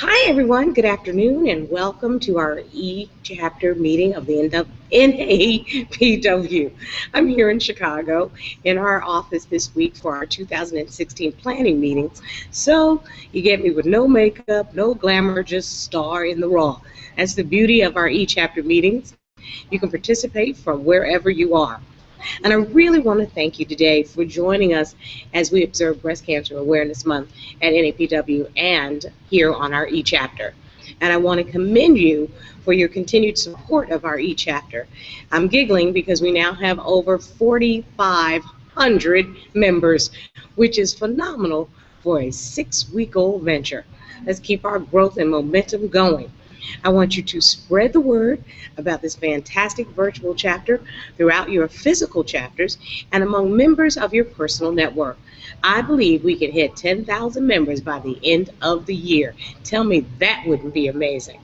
Hi, everyone. Good afternoon, and welcome to our eChapter meeting of the NAPW. I'm here in Chicago in our office this week for our 2016 planning meeting. So you get me with no makeup, no glamour, just star in the raw. That's the beauty of our eChapter meetings. You can participate from wherever you are. And I really want to thank you today for joining us as we observe Breast Cancer Awareness Month at NAPW and here on our eChapter. And I want to commend you for your continued support of our eChapter. I'm giggling because we now have over 4,500 members, which is phenomenal for a 6-week-old venture. Let's keep our growth and momentum going. I want you to spread the word about this fantastic virtual chapter throughout your physical chapters and among members of your personal network. I believe we can hit 10,000 members by the end of the year. Tell me that wouldn't be amazing.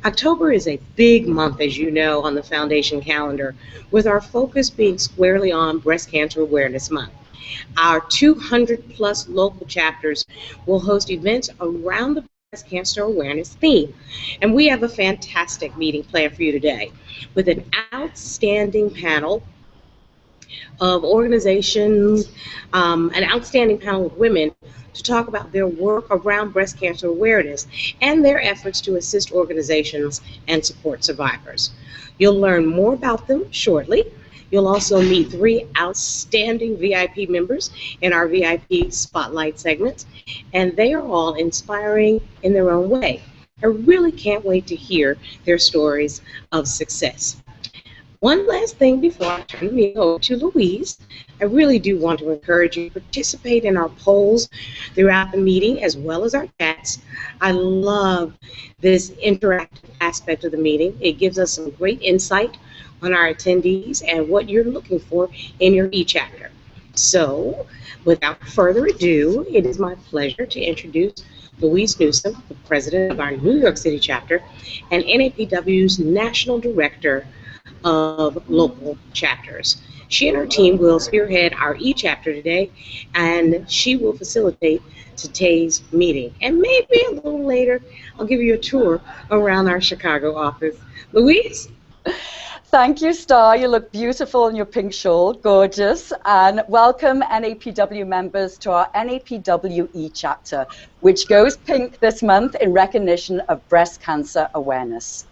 October is a big month, as you know, on the Foundation Calendar, with our focus being squarely on Breast Cancer Awareness Month. Our 200-plus local chapters will host events around the Breast Cancer Awareness theme. And we have a fantastic meeting planned for you today with an outstanding panel of organizations, an outstanding panel of women to talk about their work around breast cancer awareness and their efforts to assist organizations and support survivors. You'll learn more about them shortly. You'll also meet 3 outstanding VIP members in our VIP Spotlight segments, and they are all inspiring in their own way. I really can't wait to hear their stories of success. One last thing before I turn the meeting over to Louise, I really do want to encourage you to participate in our polls throughout the meeting as well as our chats. I love this interactive aspect of the meeting. It gives us some great insight on our attendees and what you're looking for in your eChapter. So, without further ado, it is my pleasure to introduce Louise Newsom, the president of our New York City chapter and NAPW's National Director of Local Chapters. She and her team will spearhead our eChapter today, and she will facilitate today's meeting. And maybe a little later, I'll give you a tour around our Chicago office. Louise? Thank you, Star. You look beautiful in your pink shawl, gorgeous. And welcome NAPW members to our NAPW eChapter, which goes pink this month in recognition of breast cancer awareness.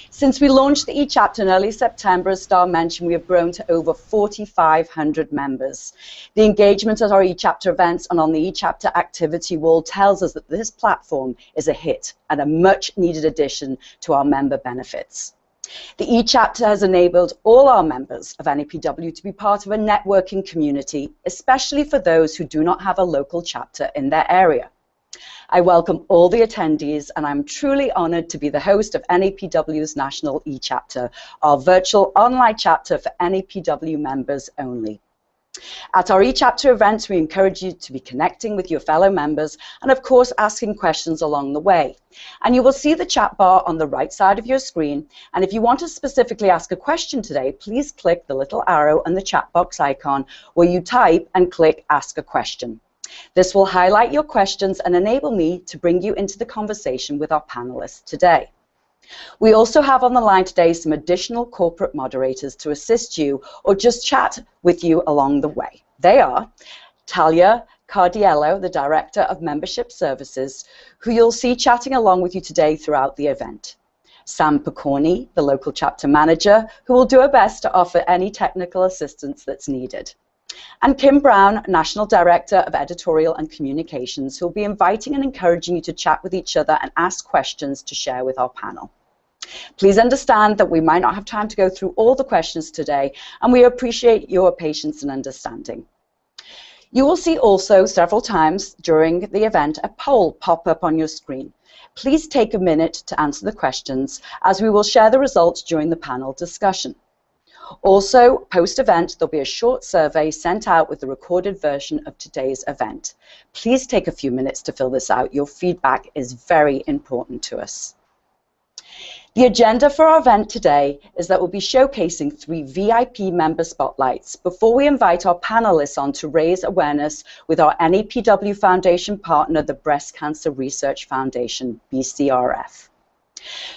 Since we launched the eChapter in early September, as Star mentioned, we have grown to over 4,500 members. The engagement at our eChapter events and on the eChapter activity wall tells us that this platform is a hit and a much needed addition to our member benefits. The eChapter has enabled all our members of NAPW to be part of a networking community, especially for those who do not have a local chapter in their area. I welcome all the attendees, and I'm truly honored to be the host of NAPW's National eChapter, our virtual online chapter for NAPW members only. At our eChapter events, we encourage you to be connecting with your fellow members and, of course, asking questions along the way. And you will see the chat bar on the right side of your screen. And if you want to specifically ask a question today, please click the little arrow and the chat box icon where you type and click Ask a Question. This will highlight your questions and enable me to bring you into the conversation with our panelists today. We also have on the line today some additional corporate moderators to assist you or just chat with you along the way. They are Talia Cardiello, the Director of Membership Services, who you'll see chatting along with you today throughout the event. Sam Picorni, the local chapter manager, who will do her best to offer any technical assistance that's needed. And Kim Brown, National Director of Editorial and Communications, who will be inviting and encouraging you to chat with each other and ask questions to share with our panel. Please understand that we might not have time to go through all the questions today, and we appreciate your patience and understanding. You will see also several times during the event a poll pop up on your screen. Please take a minute to answer the questions, as we will share the results during the panel discussion. Also, post-event, there'll be a short survey sent out with the recorded version of today's event. Please take a few minutes to fill this out. Your feedback is very important to us. The agenda for our event today is that we'll be showcasing 3 VIP member spotlights before we invite our panelists on to raise awareness with our NAPW Foundation partner, the Breast Cancer Research Foundation, BCRF.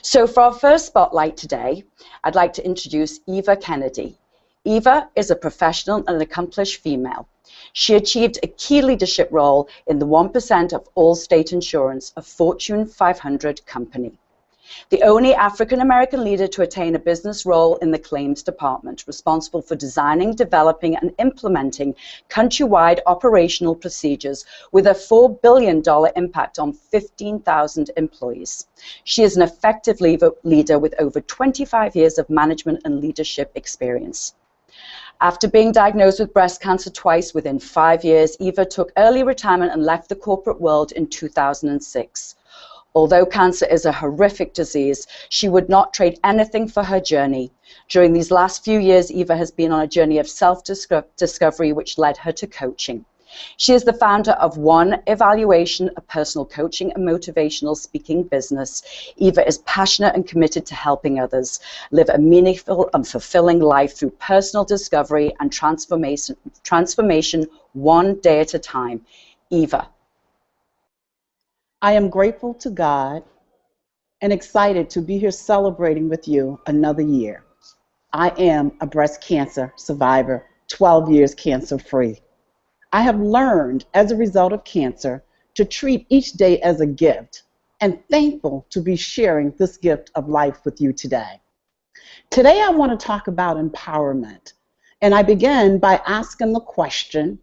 So for our first spotlight today, I'd like to introduce Eva Kennedy. Eva is a professional and accomplished female. She achieved a key leadership role in the 1% of all state insurance, a Fortune 500 company. The only African-American leader to attain a business role in the claims department, responsible for designing, developing, and implementing countrywide operational procedures with a $4 billion impact on 15,000 employees. She is an effective leader with over 25 years of management and leadership experience. After being diagnosed with breast cancer twice within 5 years, Eva took early retirement and left the corporate world in 2006. Although cancer is a horrific disease, she would not trade anything for her journey. During these last few years, Eva has been on a journey of self-discovery which led her to coaching. She is the founder of One Evaluation, a personal coaching and motivational speaking business. Eva is passionate and committed to helping others live a meaningful and fulfilling life through personal discovery and transformation one day at a time. Eva. I am grateful to God and excited to be here celebrating with you another year. I am a breast cancer survivor, 12 years cancer-free. I have learned as a result of cancer to treat each day as a gift and thankful to be sharing this gift of life with you today. Today I want to talk about empowerment, and I begin by asking the question,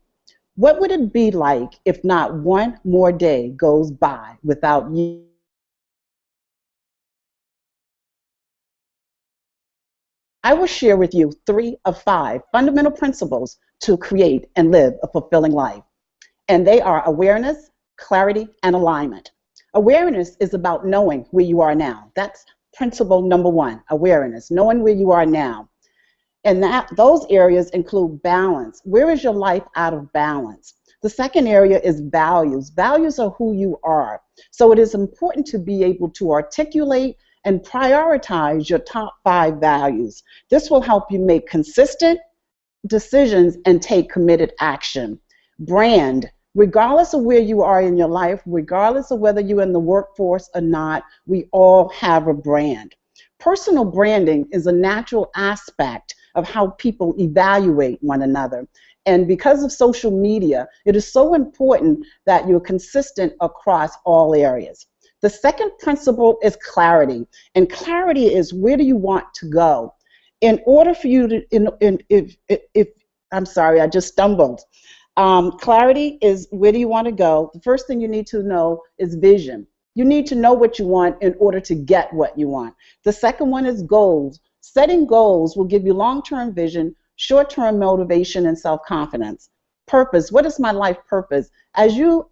what would it be like if not one more day goes by without you? I will share with you 3 of 5 fundamental principles to create and live a fulfilling life. And they are awareness, clarity, and alignment. Awareness is about knowing where you are now. That's principle number 1, awareness, knowing where you are now. And those areas include balance. Where is your life out of balance? The second area is values. Values are who you are. So it is important to be able to articulate and prioritize your top 5 values. This will help you make consistent decisions and take committed action. Brand. Regardless of where you are in your life, regardless of whether you're in the workforce or not, we all have a brand. Personal branding is a natural aspect of how people evaluate one another. And because of social media, it is so important that you're consistent across all areas. The second principle is clarity. And clarity is, where do you want to go? In order for you to, I'm sorry, I just stumbled. Clarity is, where do you want to go? The first thing you need to know is vision. You need to know what you want in order to get what you want. The second one is goals. Setting goals will give you long-term vision, short-term motivation, and self-confidence. Purpose. What is my life purpose? As you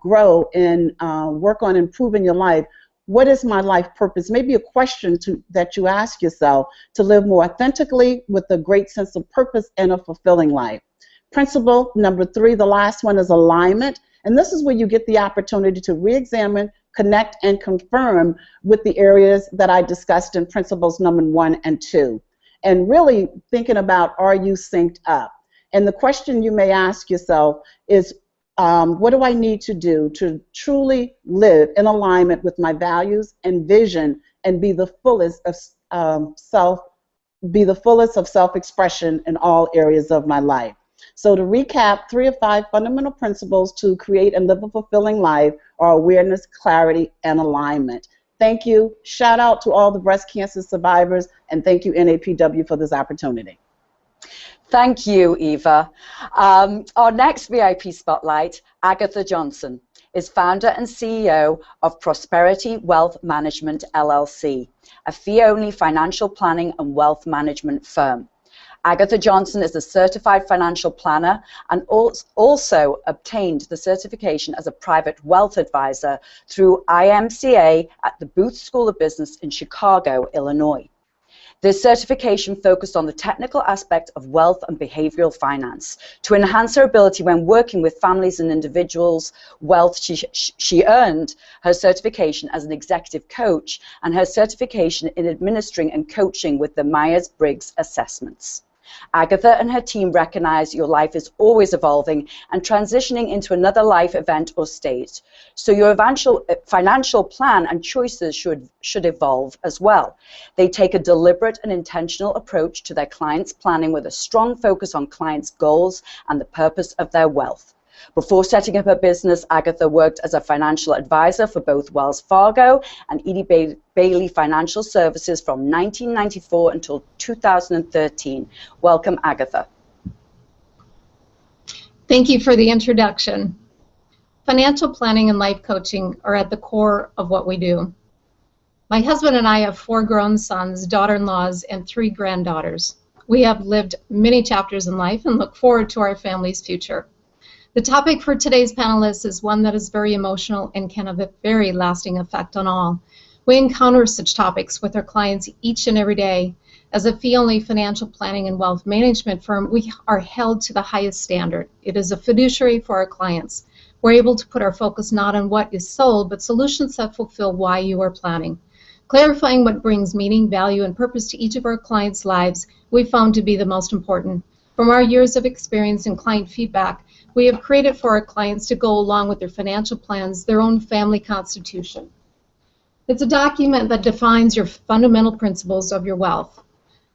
grow and work on improving your life, what is my life purpose? Maybe a question that you ask yourself to live more authentically with a great sense of purpose and a fulfilling life. Principle number 3, the last one, is alignment. And this is where you get the opportunity to re-examine, connect, and confirm with the areas that I discussed in principles number 1 and 2. And really thinking about, are you synced up? And the question you may ask yourself is, what do I need to do to truly live in alignment with my values and vision and be the fullest of self-expression in all areas of my life? So to recap, 3 of 5 fundamental principles to create and live a fulfilling life are awareness, clarity, and alignment. Thank you. Shout out to all the breast cancer survivors, and thank you, NAPW, for this opportunity. Thank you, Eva. Our next VIP spotlight, Agatha Johnson, is founder and CEO of Prosperity Wealth Management, LLC, a fee-only financial planning and wealth management firm. Agatha Johnson is a certified financial planner and also obtained the certification as a private wealth advisor through IMCA at the Booth School of Business in Chicago, Illinois. This certification focused on the technical aspect of wealth and behavioral finance. To enhance her ability when working with families and individuals' wealth, she earned her certification as an executive coach and her certification in administering and coaching with the Myers-Briggs assessments. Agatha and her team recognize your life is always evolving and transitioning into another life event or stage. So your financial plan and choices should evolve as well. They take a deliberate and intentional approach to their clients' planning with a strong focus on clients' goals and the purpose of their wealth. Before setting up her business, Agatha worked as a financial advisor for both Wells Fargo and Edie Bailey Financial Services from 1994 until 2013. Welcome, Agatha. Thank you for the introduction. Financial planning and life coaching are at the core of what we do. My husband and I have 4 grown sons, daughter-in-laws, and 3 granddaughters. We have lived many chapters in life and look forward to our family's future. The topic for today's panelist is one that is very emotional and can have a very lasting effect on all. We encounter such topics with our clients each and every day. As a fee-only financial planning and wealth management firm, we are held to the highest standard. It is a fiduciary for our clients. We're able to put our focus not on what is sold, but solutions that fulfill why you are planning. Clarifying what brings meaning, value, and purpose to each of our clients' lives we found to be the most important. From our years of experience and client feedback, we have created for our clients to go along with their financial plans their own family constitution. It's a document that defines your fundamental principles of your wealth.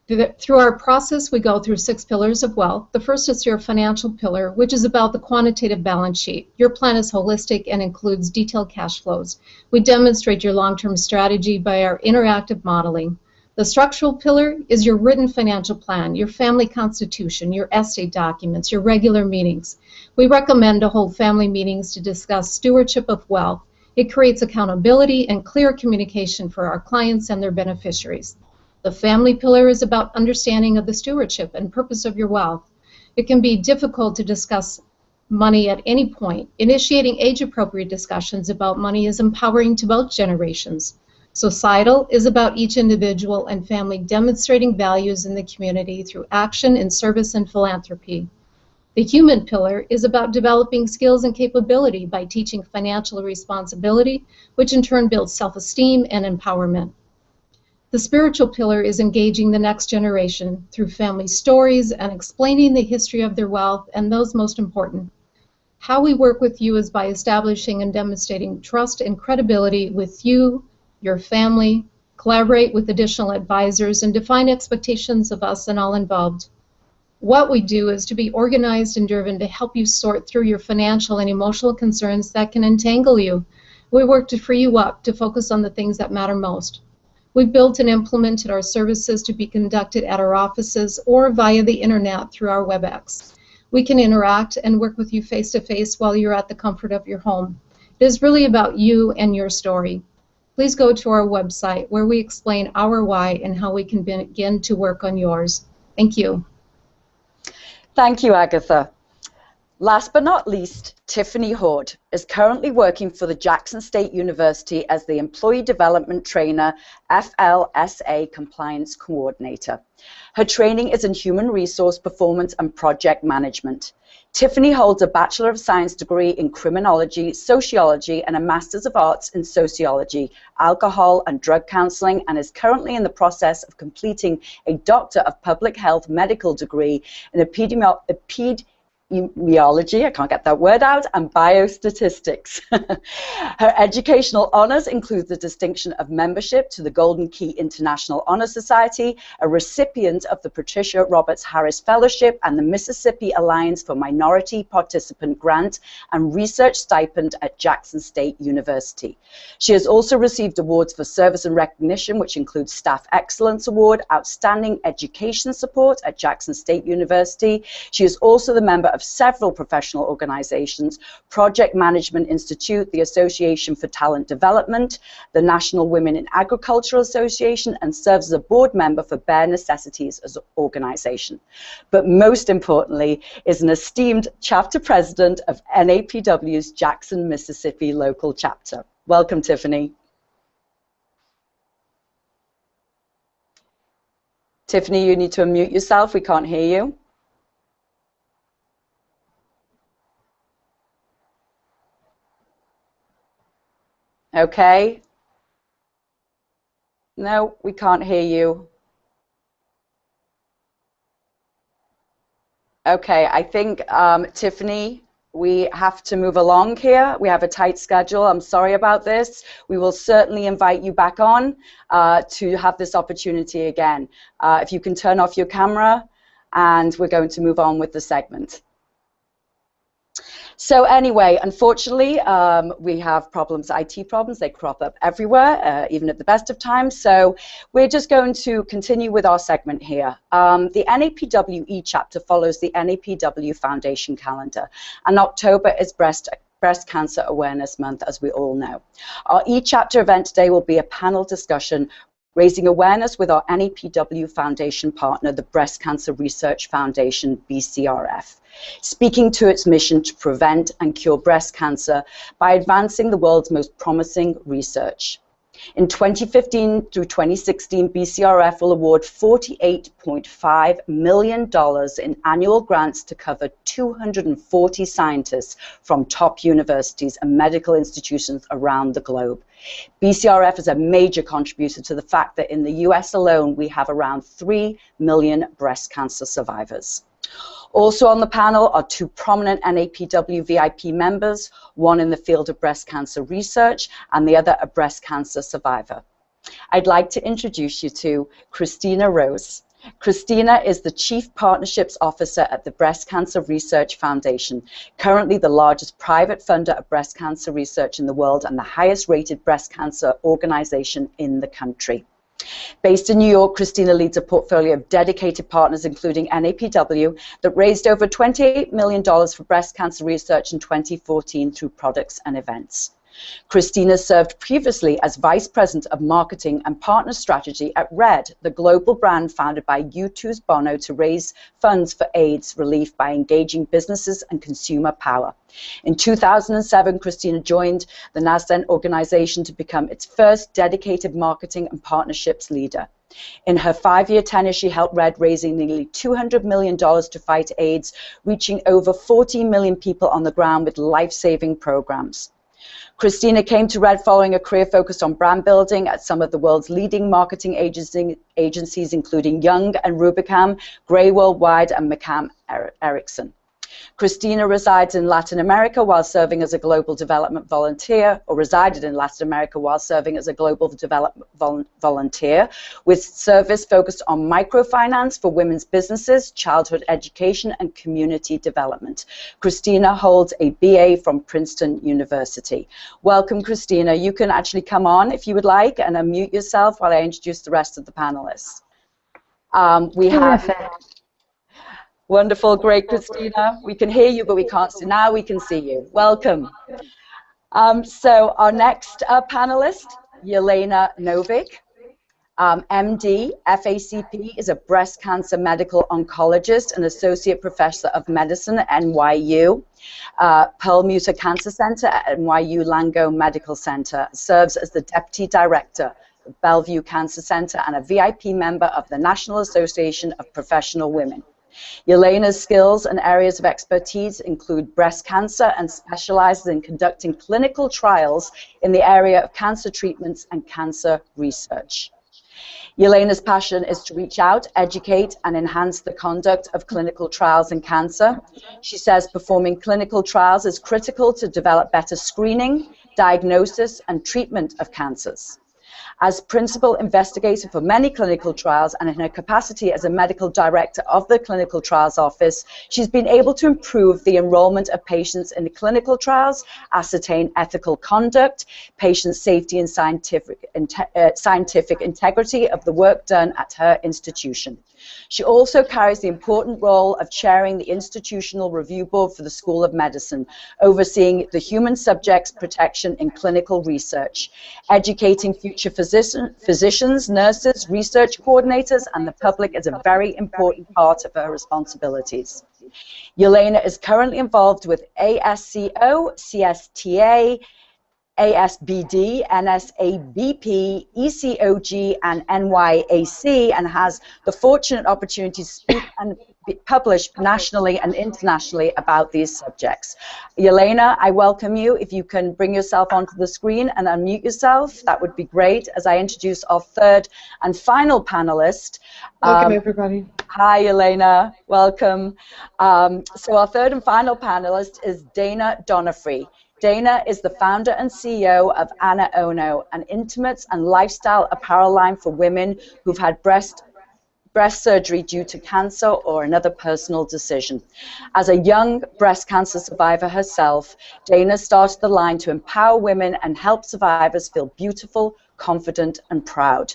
Through our process, we go through 6 pillars of wealth. The first is your financial pillar, which is about the quantitative balance sheet. Your plan is holistic and includes detailed cash flows. We demonstrate your long-term strategy by our interactive modeling. The structural pillar is your written financial plan, your family constitution, your estate documents, your regular meetings. We recommend to hold family meetings to discuss stewardship of wealth. It creates accountability and clear communication for our clients and their beneficiaries. The family pillar is about understanding of the stewardship and purpose of your wealth. It can be difficult to discuss money at any point. Initiating age-appropriate discussions about money is empowering to both generations. Societal is about each individual and family demonstrating values in the community through action in service and philanthropy. The human pillar is about developing skills and capability by teaching financial responsibility, which in turn builds self-esteem and empowerment. The spiritual pillar is engaging the next generation through family stories and explaining the history of their wealth and those most important. How we work with you is by establishing and demonstrating trust and credibility with you, your family, collaborate with additional advisors, and define expectations of us and all involved. What we do is to be organized and driven to help you sort through your financial and emotional concerns that can entangle you. We work to free you up to focus on the things that matter most. We've built and implemented our services to be conducted at our offices or via the internet through our WebEx. We can interact and work with you face-to-face while you're at the comfort of your home. It is really about you and your story. Please go to our website where we explain our why and how we can begin to work on yours. Thank you. Thank you, Agatha. Last but not least, Tiffany Hord is currently working for the Jackson State University as the Employee Development Trainer, FLSA Compliance Coordinator. Her training is in Human Resource Performance and Project Management. Tiffany holds a Bachelor of Science degree in Criminology, Sociology, and a Master's of Arts in Sociology, Alcohol and Drug Counseling, and is currently in the process of completing a Doctor of Public Health medical degree in epidemiology, I can't get that word out, and biostatistics. Her educational honors include the distinction of membership to the Golden Key International Honor Society, a recipient of the Patricia Roberts Harris Fellowship and the Mississippi Alliance for Minority Participant Grant and research stipend at Jackson State University. She has also received awards for service and recognition, which include Staff Excellence Award, Outstanding Education Support at Jackson State University. She is also the member of several professional organizations, Project Management Institute, the Association for Talent Development, the National Women in Agriculture Association, and serves as a board member for Bare Necessities as an organization. But most importantly, is an esteemed chapter president of NAPW's Jackson, Mississippi local chapter. Welcome, Tiffany. Tiffany, you need to unmute yourself. We can't hear you. Okay. No, we can't hear you. Okay, I think, Tiffany, we have to move along here. We have a tight schedule. I'm sorry about this. We will certainly invite you back on to have this opportunity again. If you can turn off your camera, and we're going to move on with the segment. So anyway, unfortunately, we have problems, IT problems. They crop up everywhere, even at the best of times. So we're just going to continue with our segment here. The NAPW eChapter follows the NAPW Foundation Calendar, and October is Breast Cancer Awareness Month, as we all know. Our eChapter event today will be a panel discussion raising awareness with our NAPW Foundation partner, the Breast Cancer Research Foundation, BCRF, speaking to its mission to prevent and cure breast cancer by advancing the world's most promising research. In 2015 through 2016, BCRF will award $48.5 million in annual grants to cover 240 scientists from top universities and medical institutions around the globe. BCRF is a major contributor to the fact that in the US alone, we have around 3 million breast cancer survivors. Also on the panel are two prominent NAPW VIP members, one in the field of breast cancer research and the other a breast cancer survivor. I'd like to introduce you to Christina Rose. Christina is the Chief Partnerships Officer at the Breast Cancer Research Foundation, currently the largest private funder of breast cancer research in the world and the highest rated breast cancer organization in the country. Based in New York, Christina leads a portfolio of dedicated partners, including NAPW, that raised over $28 million for breast cancer research in 2014 through products and events. Christina served previously as Vice President of Marketing and Partner Strategy at Red, the global brand founded by U2's Bono to raise funds for AIDS relief by engaging businesses and consumer power. In 2007, Christina joined the NASDAQ organization to become its first dedicated marketing and partnerships leader. In her 5-year tenure, she helped Red raising nearly $200 million to fight AIDS, reaching over 40 million people on the ground with life-saving programs. Christina came to Red following a career focused on brand building at some of the world's leading marketing agencies, including Young and Rubicam, Grey Worldwide, and McCann Erickson. Christina resides in Latin America while serving as a global development volunteer, or resided in Latin America while serving as a global development volunteer, with service focused on microfinance for women's businesses, childhood education, and community development. Christina holds a BA from Princeton University. Welcome, Christina. You can actually come on if you would like and unmute yourself while I introduce the rest of the panelists. We have... Wonderful, great, Christina. We can hear you, but we can't see. Now we can see you. Welcome. So our next panelist, Yelena Novick, MD, FACP, is a breast cancer medical oncologist and associate professor of medicine at NYU, Perlmutter Cancer Center at NYU Langone Medical Center, serves as the deputy director of Bellevue Cancer Center and a VIP member of the National Association of Professional Women. Yelena's skills and areas of expertise include breast cancer and specializes in conducting clinical trials in the area of cancer treatments and cancer research. Yelena's passion is to reach out, educate, and enhance the conduct of clinical trials in cancer. She says performing clinical trials is critical to develop better screening, diagnosis, and treatment of cancers. As principal investigator for many clinical trials and in her capacity as a medical director of the Clinical Trials Office, she's been able to improve the enrollment of patients in the clinical trials, ascertain ethical conduct, patient safety, and scientific integrity of the work done at her institution. She also carries the important role of chairing the Institutional Review Board for the School of Medicine, overseeing the human subjects protection in clinical research, educating future physicians, nurses, research coordinators, and the public is a very important part of her responsibilities. Yelena is currently involved with ASCO, CSTA, ASBD, NAPW, ECOG, and NYAC, and has the fortunate opportunity to speak and publish nationally and internationally about these subjects. Yelena, I welcome you. If you can bring yourself onto the screen and unmute yourself, that would be great, as I introduce our third and final panelist. Welcome, everybody. Hi, Yelena. Welcome. So our third and final panelist is Dana Donofrey. Dana is the founder and CEO of Anna Ono, an intimates and lifestyle apparel line for women who've had breast surgery due to cancer or another personal decision. As a young breast cancer survivor herself, Dana started the line to empower women and help survivors feel beautiful, confident, and proud.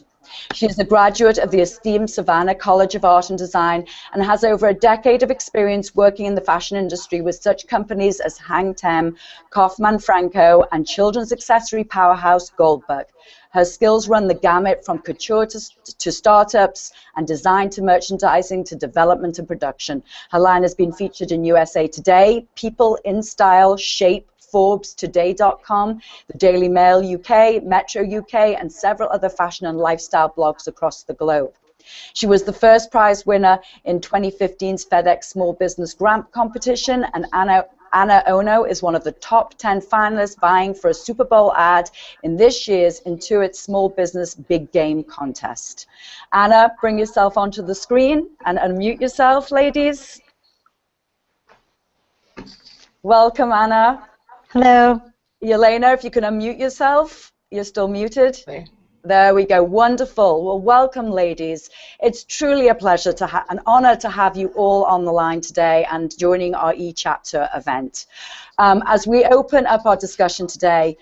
She is a graduate of the esteemed Savannah College of Art and Design and has over a decade of experience working in the fashion industry with such companies as Hang Ten, Kaufman Franco, and children's accessory powerhouse Goldberg. Her skills run the gamut from couture to startups and design to merchandising to development and production. Her line has been featured in USA Today, People, InStyle, Shape, Forbes, Today.com, the Daily Mail UK, Metro UK, and several other fashion and lifestyle blogs across the globe. She was the first prize winner in 2015's FedEx Small Business Grant Competition, and Anna Ono is one of the top 10 finalists vying for a Super Bowl ad in this year's Intuit Small Business Big Game Contest. Anna, bring yourself onto the screen and unmute yourself, ladies. Welcome, Anna. Hello. Yelena, if you can unmute yourself. You're still muted. There we go. Wonderful. Well, welcome, ladies. It's truly a pleasure an honor to have you all on the line today and joining our eChapter event. As we open up our discussion today,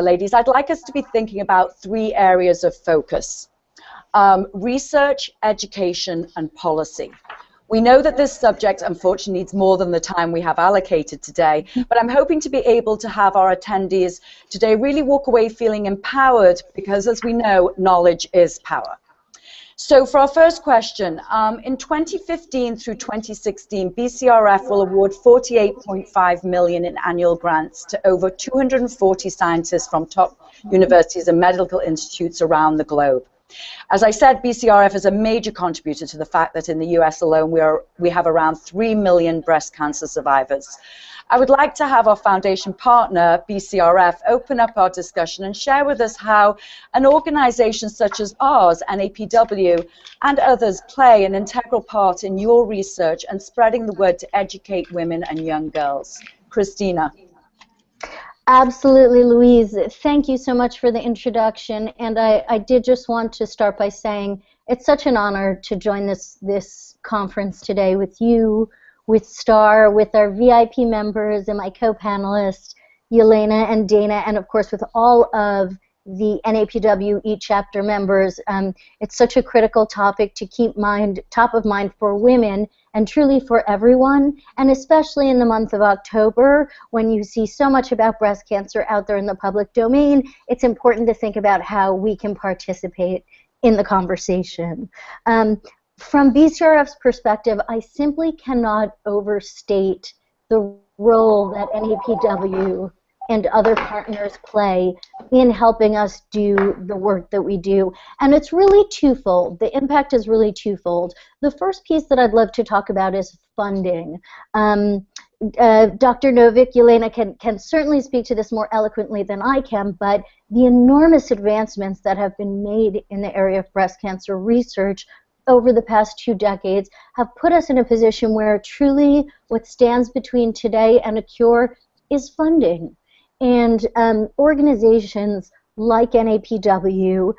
ladies, I'd like us to be thinking about three areas of focus: research, education, and policy. We know that this subject, unfortunately, needs more than the time we have allocated today, but I'm hoping to be able to have our attendees today really walk away feeling empowered because, as we know, knowledge is power. So for our first question, in 2015 through 2016, BCRF will award $48.5 million in annual grants to over 240 scientists from top universities and medical institutes around the globe. As I said, BCRF is a major contributor to the fact that in the US alone we have around 3 million breast cancer survivors. I would like to have our foundation partner, BCRF, open up our discussion and share with us how an organization such as ours, NAPW, and others play an integral part in your research and spreading the word to educate women and young girls. Christina. Absolutely, Louise. Thank you so much for the introduction. And I did just want to start by saying it's such an honor to join this conference today with you, with Star, with our VIP members and my co-panelists, Yelena and Dana, and of course with all of the NAPW eChapter members. It's such a critical topic to keep top of mind for women and truly for everyone, and especially in the month of October when you see so much about breast cancer out there in the public domain. It's important to think about how we can participate in the conversation. From BCRF's perspective, I simply cannot overstate the role that NAPW and other partners play in helping us do the work that we do. And it's really twofold. The impact is really twofold. The first piece that I'd love to talk about is funding. Dr. Novick, Yelena can certainly speak to this more eloquently than I can, but the enormous advancements that have been made in the area of breast cancer research over the past 2 decades have put us in a position where truly what stands between today and a cure is funding. And organizations like NAPW,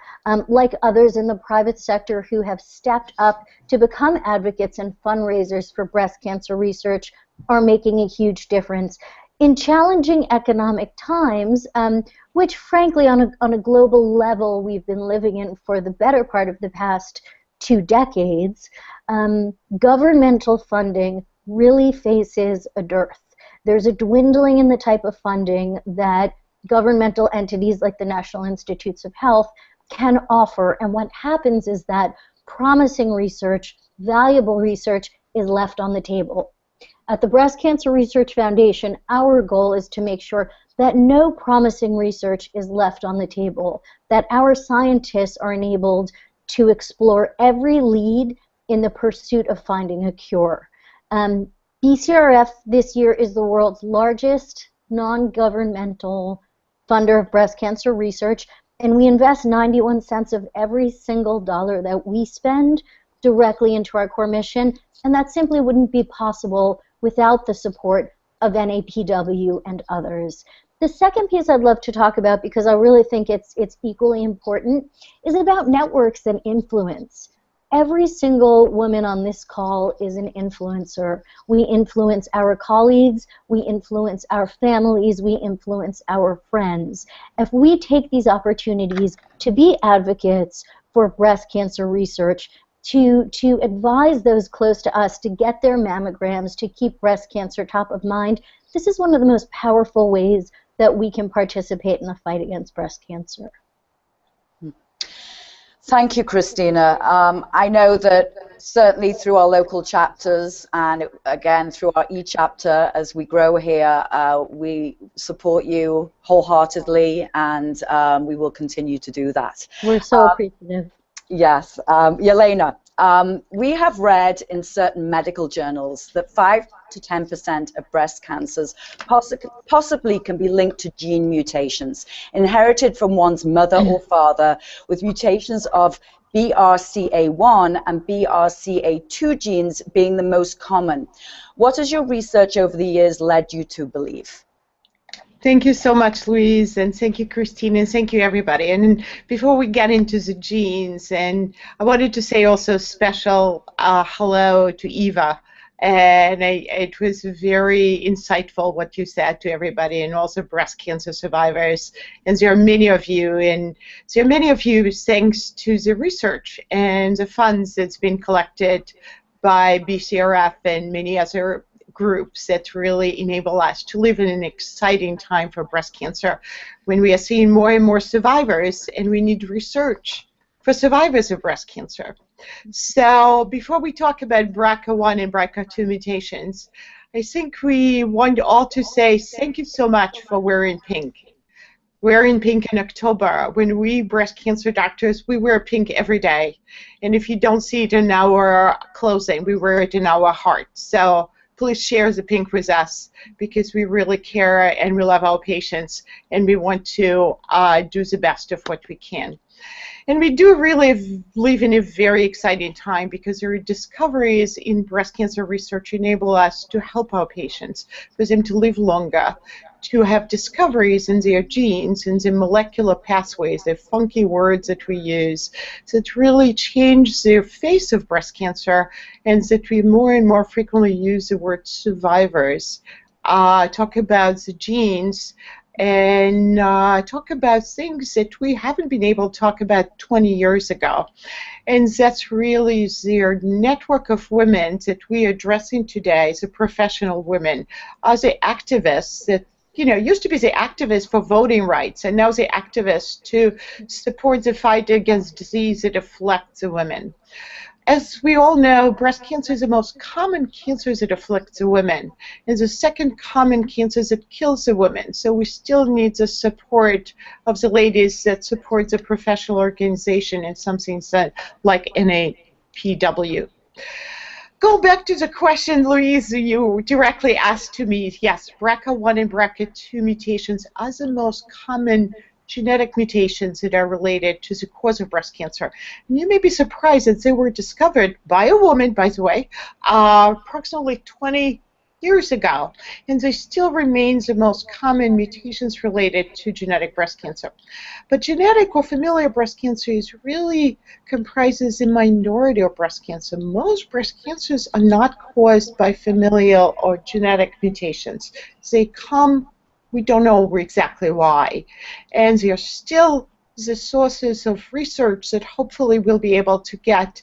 like others in the private sector who have stepped up to become advocates and fundraisers for breast cancer research are making a huge difference. In challenging economic times, which frankly on a global level we've been living in for the better part of the past 2 decades, governmental funding really faces a dearth. There's a dwindling in the type of funding that governmental entities like the National Institutes of Health can offer, and what happens is that promising research, valuable research, is left on the table. At the Breast Cancer Research Foundation, our goal is to make sure that no promising research is left on the table, that our scientists are enabled to explore every lead in the pursuit of finding a cure. BCRF this year is the world's largest non-governmental funder of breast cancer research, and we invest 91 cents of every single dollar that we spend directly into our core mission, and that simply wouldn't be possible without the support of NAPW and others. The second piece I'd love to talk about, because I really think it's equally important, is about networks and influence. Every single woman on this call is an influencer. We influence our colleagues, we influence our families, we influence our friends. If we take these opportunities to be advocates for breast cancer research, to advise those close to us to get their mammograms, to keep breast cancer top of mind, this is one of the most powerful ways that we can participate in the fight against breast cancer. Thank you, Christina. I know that certainly through our local chapters and again through our eChapter, as we grow here, we support you wholeheartedly, and we will continue to do that. We're so appreciative. Yes. Yelena, we have read in certain medical journals that 5 to 10% of breast cancers possibly can be linked to gene mutations inherited from one's mother or father, with mutations of BRCA1 and BRCA2 genes being the most common. What has your research over the years led you to believe? Thank you so much, Louise, and thank you, Christine, and thank you, everybody. And before we get into the genes, and I wanted to say also special hello to Eva. And it was very insightful what you said to everybody, and also breast cancer survivors. And there are many of you, and there are many of you thanks to the research and the funds that's been collected by BCRF and many other groups that really enable us to live in an exciting time for breast cancer, when we are seeing more and more survivors, and we need research for survivors of breast cancer. So before we talk about BRCA1 and BRCA2 mutations, I think we want all to say thank you so much for wearing pink. Wearing pink in October. When we breast cancer doctors, we wear pink every day. And if you don't see it in our clothing, we wear it in our heart. So please share the pink with us, because we really care and we love our patients, and we want to do the best of what we can. And we do really live in a very exciting time, because our discoveries in breast cancer research enable us to help our patients, for them to live longer, to have discoveries in their genes, in the molecular pathways, the funky words that we use, that really change the face of breast cancer, and that we more and more frequently use the word survivors, talk about the genes, and talk about things that we haven't been able to talk about 20 years ago. And that's really the network of women that we are addressing today, the professional women, the activists that, you know, used to be the activists for voting rights, and now the activists to support the fight against disease that afflicts the women. As we all know, breast cancer is the most common cancer that afflicts the women. It's the second common cancer that kills the women. So we still need the support of the ladies that support the professional organization and something like NAPW. Go back to the question, Louise, you directly asked to me. Yes, BRCA1 and BRCA2 mutations are the most common genetic mutations that are related to the cause of breast cancer. And you may be surprised that they were discovered by a woman, by the way, approximately 20 years ago, and they still remain the most common mutations related to genetic breast cancer. But genetic or familial breast cancer is really comprises a minority of breast cancer. Most breast cancers are not caused by familial or genetic mutations. They come, we don't know exactly why, and they are still the sources of research that hopefully we'll be able to get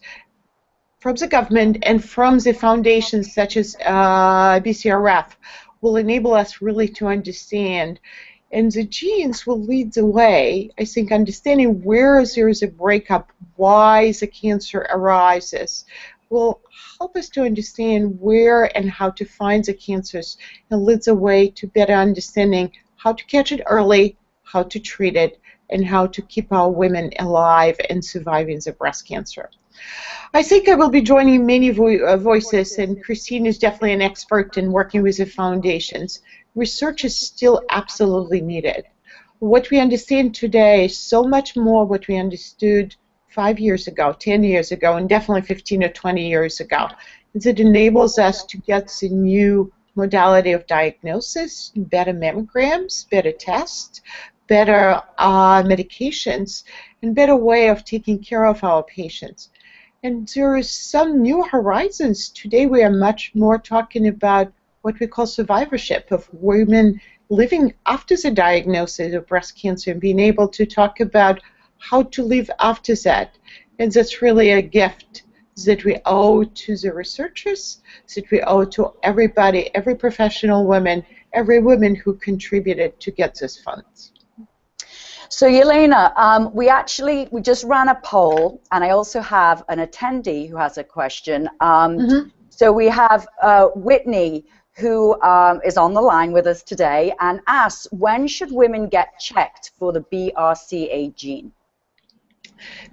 from the government and from the foundations such as BCRF will enable us really to understand. And the genes will lead the way. I think understanding where there is a breakup, why the cancer arises, will help us to understand where and how to find the cancers, and leads the way to better understanding how to catch it early, how to treat it, and how to keep our women alive and surviving the breast cancer. I think I will be joining many voices, and Christine is definitely an expert in working with the foundations. Research is still absolutely needed. What we understand today is so much more what we understood 5 years ago, 10 years ago, and definitely 15 or 20 years ago. It enables us to get the new modality of diagnosis, better mammograms, better tests, better medications, and better way of taking care of our patients. And there is some new horizons. Today we are much more talking about what we call survivorship, of women living after the diagnosis of breast cancer and being able to talk about how to live after that. And that's really a gift that we owe to the researchers, that we owe to everybody, every professional woman, every woman who contributed to get these funds. So Yelena, we just ran a poll, and I also have an attendee who has a question. So we have Whitney, who is on the line with us today, and asks, when should women get checked for the BRCA gene?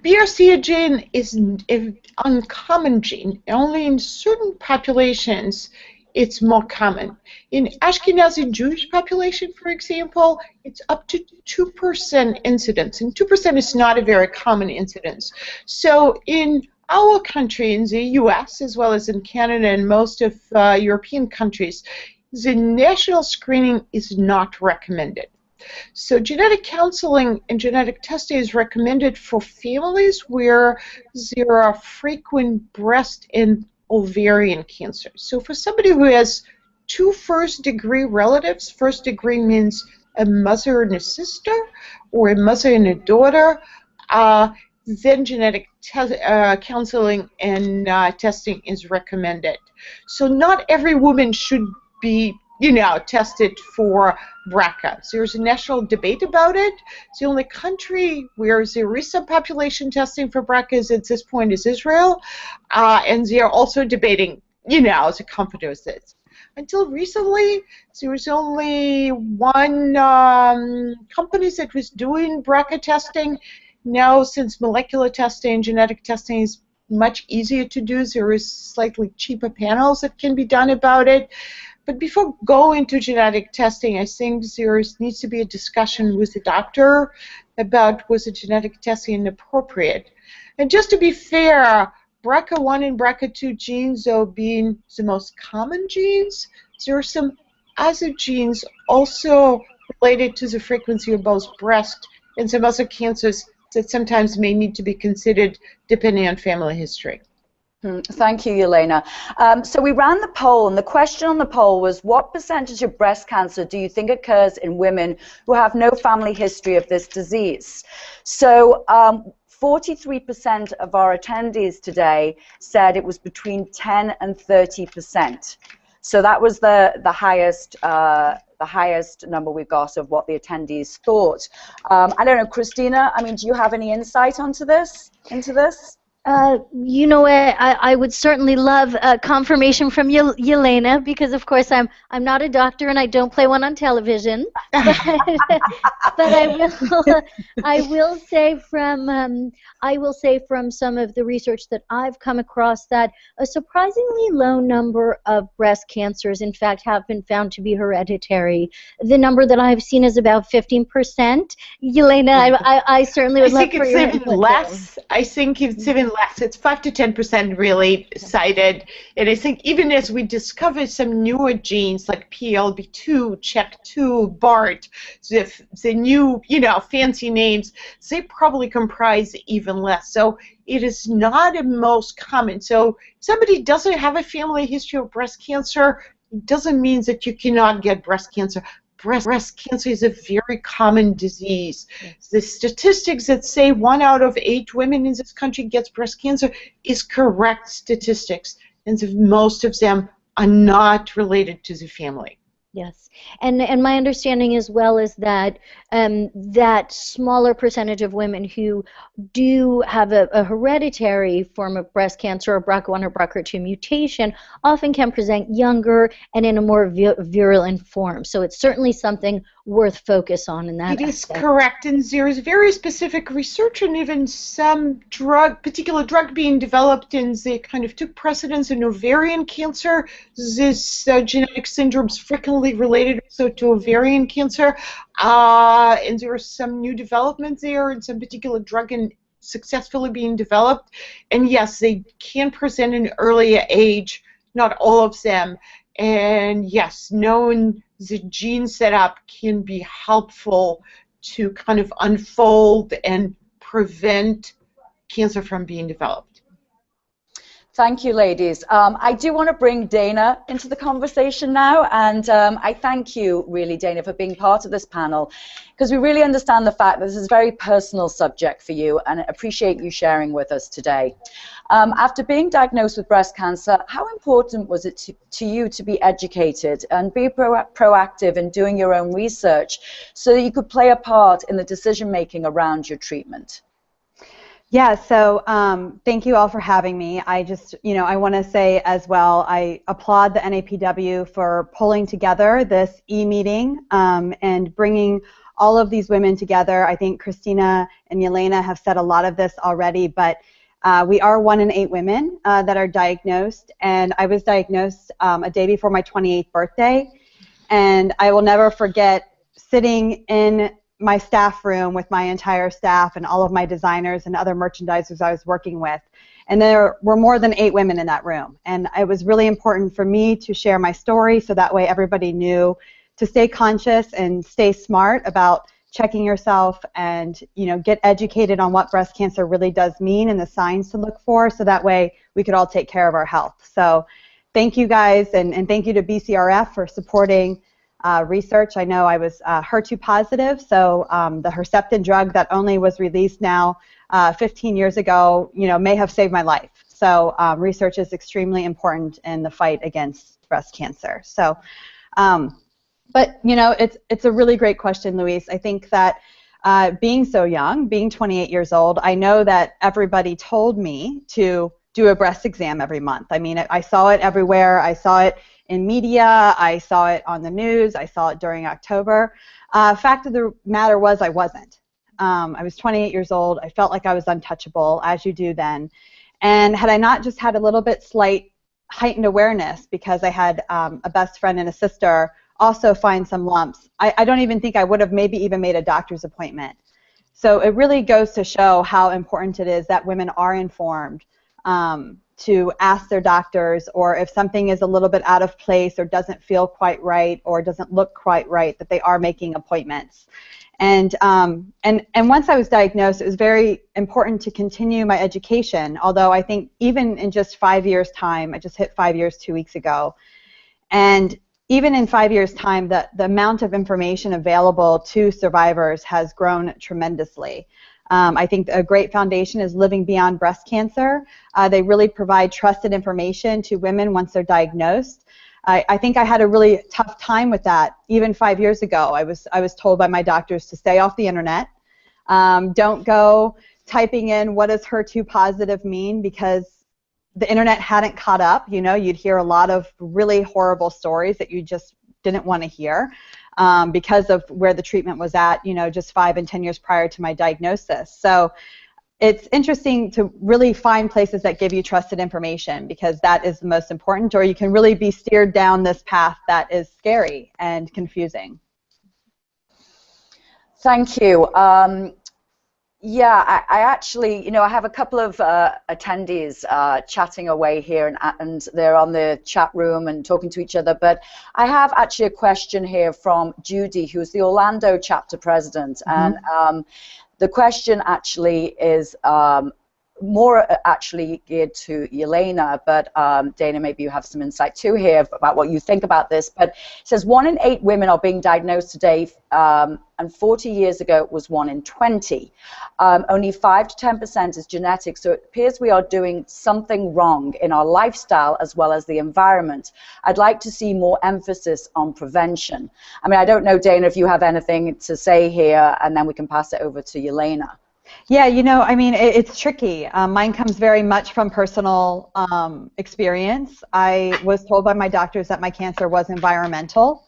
BRCA gene is an uncommon gene. Only in certain populations it's more common. In Ashkenazi Jewish population, for example, it's up to 2% incidence, and 2% is not a very common incidence. So in our country, in the US, as well as in Canada and most of European countries, the national screening is not recommended. So genetic counseling and genetic testing is recommended for families where there are frequent breast and ovarian cancer. So for somebody who has 2 first-degree relatives, first degree means a mother and a sister, or a mother and a daughter, then genetic counseling and testing is recommended. So not every woman should be, tested for BRCA. There's a national debate about it. The only country where there is some population testing for BRCA at this point is Israel, and they are also debating, as a company with this. Until recently, there was only one company that was doing BRCA testing. Now, since molecular testing, genetic testing is much easier to do, there is slightly cheaper panels that can be done about it. But before going to genetic testing, I think there needs to be a discussion with the doctor about was the genetic testing appropriate. And just to be fair, BRCA1 and BRCA2 genes, though being the most common genes, there are some other genes also related to the frequency of both breast and some other cancers that sometimes may need to be considered depending on family history. Thank you, Yelena. So we ran the poll, and the question on the poll was, what percentage of breast cancer do you think occurs in women who have no family history of this disease? So 43% of our attendees today said it was between 10 and 30%. So that was the highest number we got of what the attendees thought. I don't know, Christina, do you have any insight into this? I would certainly love confirmation from Yelena, because of course I'm not a doctor and I don't play one on television. But I will say from some of the research that I've come across that a surprisingly low number of breast cancers, in fact, have been found to be hereditary. The number that I've seen is about 15%. Yelena, I certainly would love for your input. I think it's even less. It's 5 to 10% really cited. And I think even as we discover some newer genes like PLB2, CHEK2, BART, the new, fancy names, they probably comprise even less. So it is not the most common. So if somebody doesn't have a family history of breast cancer, it doesn't mean that you cannot get breast cancer. Breast cancer is a very common disease. Yes. The statistics that say 1 out of 8 women in this country gets breast cancer is correct statistics, and most of them are not related to the family. Yes, and my understanding as well is that that smaller percentage of women who do have a hereditary form of breast cancer, or BRCA1 or BRCA2 mutation, often can present younger and in a more virulent form. So it's certainly something worth focus on in that It is aspect. correct, and there is very specific research and even some particular drug being developed, and they kind of took precedence in ovarian cancer. This genetic syndrome is frequently related also to ovarian cancer, and there are some new developments there, and some particular drug successfully being developed. And yes, they can present in earlier age, not all of them. And yes, knowing the gene setup can be helpful to kind of unfold and prevent cancer from being developed. Thank you, ladies. I do want to bring Dana into the conversation now, and I thank you, really, Dana, for being part of this panel, because we really understand the fact that this is a very personal subject for you, and I appreciate you sharing with us today. After being diagnosed with breast cancer, how important was it to you to be educated and be proactive in doing your own research so that you could play a part in the decision-making around your treatment? Yeah, so thank you all for having me. I just, I want to say as well, I applaud the NAPW for pulling together this e-meeting and bringing all of these women together. I think Christina and Yelena have said a lot of this already, but we are 1 in 8 women that are diagnosed, and I was diagnosed a day before my 28th birthday, and I will never forget sitting in my staff room with my entire staff and all of my designers and other merchandisers I was working with. And there were more than 8 women in that room. And it was really important for me to share my story so that way everybody knew to stay conscious and stay smart about checking yourself and, get educated on what breast cancer really does mean and the signs to look for so that way we could all take care of our health. So thank you guys, and thank you to BCRF for supporting research. I know I was HER2 positive, so the Herceptin drug that only was released now 15 years ago, may have saved my life. So research is extremely important in the fight against breast cancer. So, but it's a really great question, Louise. I think that being so young, being 28 years old, I know that everybody told me to do a breast exam every month. I mean, I saw it everywhere. I saw it in media, I saw it on the news, I saw it during October. Fact of the matter was I wasn't. I was 28 years old, I felt like I was untouchable, as you do then. And had I not just had a little bit slight heightened awareness because I had a best friend and a sister also find some lumps, I don't even think I would have maybe even made a doctor's appointment. So it really goes to show how important it is that women are informed to ask their doctors, or if something is a little bit out of place or doesn't feel quite right or doesn't look quite right, that they are making appointments. And once I was diagnosed, it was very important to continue my education, although I think even in just 5 years' time, I just hit 5 years 2 weeks ago, and even in 5 years' time, the amount of information available to survivors has grown tremendously. I think a great foundation is Living Beyond Breast Cancer. They really provide trusted information to women once they're diagnosed. I think I had a really tough time with that. Even 5 years ago, I was told by my doctors to stay off the internet. Don't go typing in what does HER2 positive mean, because the internet hadn't caught up. You'd hear a lot of really horrible stories that you just didn't want to hear. Because of where the treatment was at, just 5 and 10 years prior to my diagnosis. So it's interesting to really find places that give you trusted information, because that is the most important, or you can really be steered down this path that is scary and confusing. Thank you. Yeah, I actually, I have a couple of attendees chatting away here, and they're on the chat room and talking to each other. But I have actually a question here from Judy, who's the Orlando chapter president. Mm-hmm. And the question actually is more actually geared to Yelena, but Dana, maybe you have some insight too here about what you think about this. But it says 1 in 8 women are being diagnosed today, and 40 years ago it was 1 in 20. Only 5 to 10% is genetic, so it appears we are doing something wrong in our lifestyle as well as the environment. I'd like to see more emphasis on prevention. I mean, I don't know, Dana, if you have anything to say here, and then we can pass it over to Yelena. Yeah, I mean, it's tricky. Mine comes very much from personal experience. I was told by my doctors that my cancer was environmental.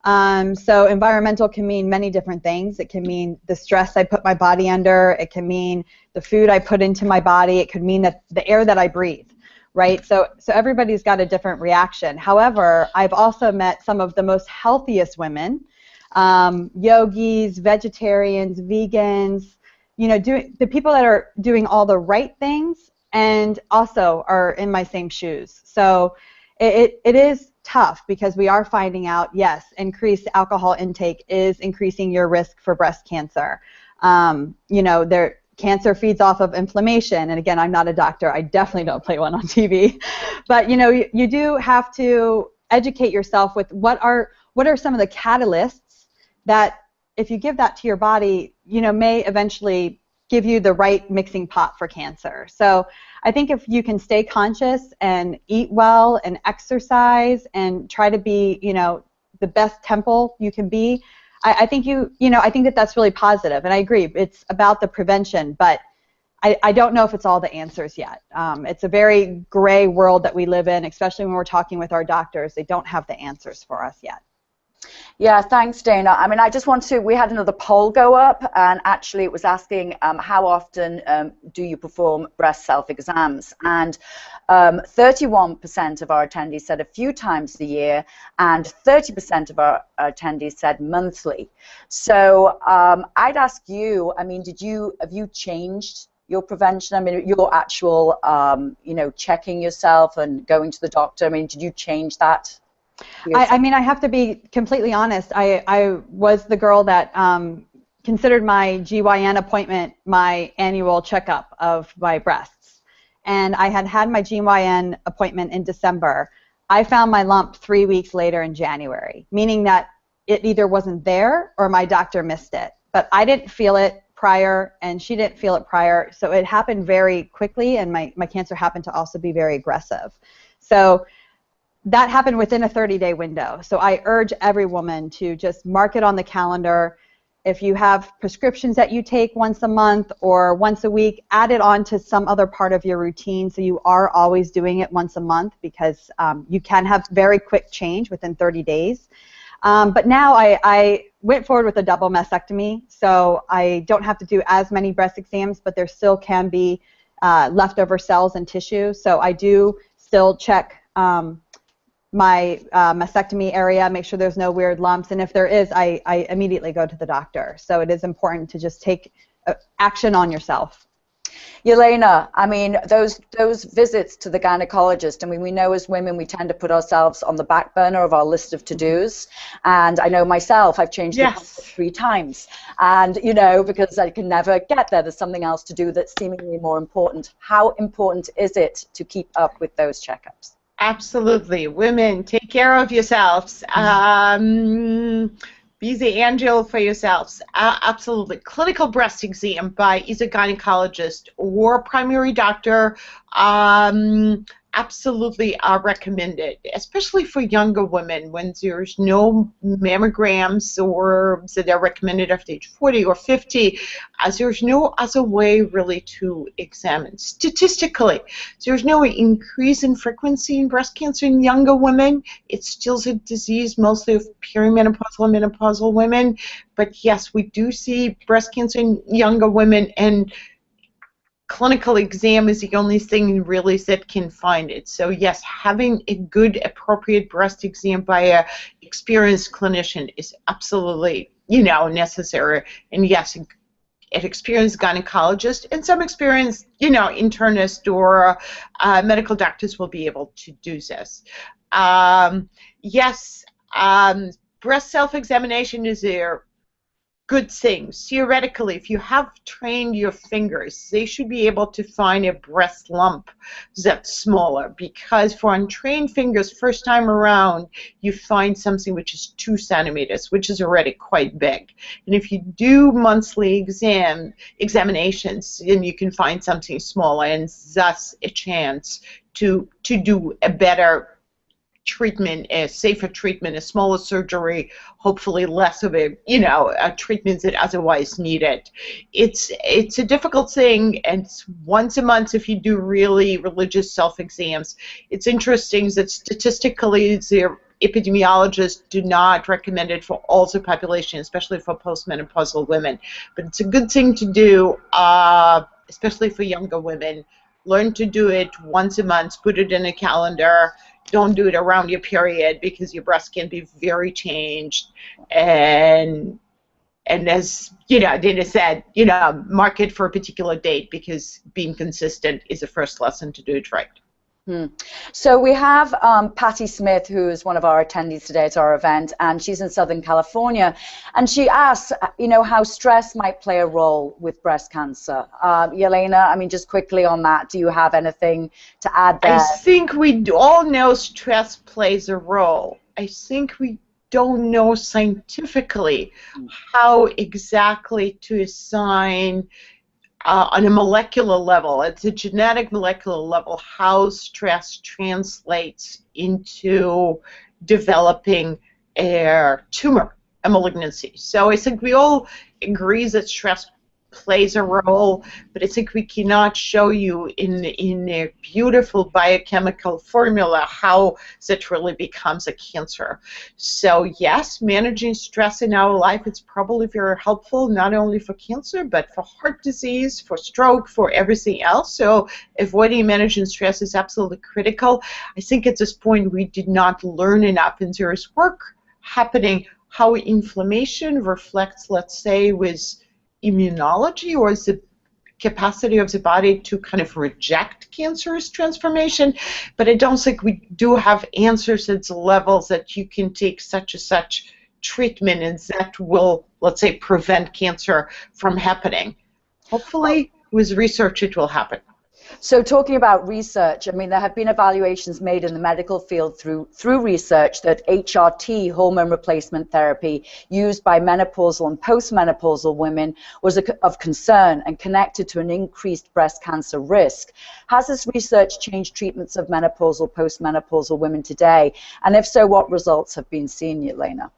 So environmental can mean many different things. It can mean the stress I put my body under. It can mean the food I put into my body. It could mean that the air that I breathe, right? So everybody's got a different reaction. However, I've also met some of the most healthiest women, yogis, vegetarians, vegans, you know, the people that are doing all the right things and also are in my same shoes. So it is tough because we are finding out, yes, increased alcohol intake is increasing your risk for breast cancer. You know, cancer feeds off of inflammation, and again, I'm not a doctor. I definitely don't play one on TV. But you know, you do have to educate yourself with what are some of the catalysts that, if you give that to your body, you know, may eventually give you the right mixing pot for cancer. So I think if you can stay conscious and eat well and exercise and try to be, you know, the best temple you can be, I think I think that's really positive. And I agree, it's about the prevention, but I don't know if it's all the answers yet. It's a very gray world that we live in, especially when we're talking with our doctors. They don't have the answers for us yet. Yeah, thanks, Dana. I mean, I just want to, we had another poll go up, and actually it was asking how often do you perform breast self-exams? And 31% of our attendees said a few times a year, and 30% of our attendees said monthly. So I'd ask you, I mean, have you changed your prevention? I mean, your actual, you know, checking yourself and going to the doctor, I mean, did you change that? I mean, I have to be completely honest. I was the girl that considered my GYN appointment my annual checkup of my breasts. And I had my GYN appointment in December. I found my lump 3 weeks later in January, meaning that it either wasn't there or my doctor missed it. But I didn't feel it prior, and she didn't feel it prior. So it happened very quickly, and my cancer happened to also be very aggressive. So that happened within a 30-day window. So I urge every woman to just mark it on the calendar. If you have prescriptions that you take once a month or once a week, add it on to some other part of your routine so you are always doing it once a month, because you can have very quick change within 30 days. But now I went forward with a double mastectomy, so I don't have to do as many breast exams, but there still can be leftover cells and tissue. So I do still check my mastectomy area, make sure there's no weird lumps, and if there is, I immediately go to the doctor. So it is important to just take action on yourself. Yelena, I mean, those visits to the gynecologist, I mean, we know as women we tend to put ourselves on the back burner of our list of to-dos, and I know myself, I've changed the appointment 3 times, and, you know, because I can never get there, there's something else to do that's seemingly more important. How important is it to keep up with those checkups? Absolutely. Women, take care of yourselves. Be the angel for yourselves. Absolutely. Clinical breast exam by either gynecologist or primary doctor absolutely are recommended, especially for younger women when there's no mammograms or that are recommended after age 40 or 50. There's no other way really to examine. Statistically, there's no increase in frequency in breast cancer in younger women. It's still a disease mostly of perimenopausal and menopausal women. But yes, we do see breast cancer in younger women, and clinical exam is the only thing really that can find it. So yes, having a good, appropriate breast exam by an experienced clinician is absolutely, you know, necessary. And yes, an experienced gynecologist and some experienced, you know, internist or medical doctors will be able to do this. Yes, breast self-examination is there. Good things. Theoretically, if you have trained your fingers, they should be able to find a breast lump that's smaller, because for untrained fingers, first time around, you find something which is 2 centimeters, which is already quite big. And if you do monthly examinations, then you can find something smaller, and thus a chance to do a better treatment, a safer treatment, a smaller surgery, hopefully less of a, a treatment that otherwise needed. It's a difficult thing, and it's once a month if you do really religious self-exams. It's interesting that statistically the epidemiologists do not recommend it for all the population, especially for postmenopausal women. But it's a good thing to do, especially for younger women. Learn to do it once a month, put it in a calendar. Don't do it around your period because your breast can be very changed. And as Dana said, mark it for a particular date because being consistent is the first lesson to do it right. So we have Patty Smith, who is one of our attendees today at our event, and she's in Southern California, and she asks, how stress might play a role with breast cancer. Yelena, I mean, just quickly on that, do you have anything to add there? I think we all know stress plays a role. I think we don't know scientifically how exactly to assign on a molecular level, at the genetic molecular level, how stress translates into developing a tumor, a malignancy. So I think we all agree that stress plays a role, but I think we cannot show you in a beautiful biochemical formula how that really becomes a cancer. So yes, managing stress in our life is probably very helpful, not only for cancer, but for heart disease, for stroke, for everything else. So avoiding managing stress is absolutely critical. I think at this point we did not learn enough, and there is work happening how inflammation reflects, let's say, with immunology, or is the capacity of the body to kind of reject cancerous transformation. But I don't think we do have answers at the levels that you can take such and such treatment and that will, let's say, prevent cancer from happening. Hopefully with research it will happen. So talking about research, I mean, there have been evaluations made in the medical field through research that HRT, hormone replacement therapy, used by menopausal and postmenopausal women was of concern and connected to an increased breast cancer risk. Has this research changed treatments of menopausal, postmenopausal women today? And if so, what results have been seen, Yelena?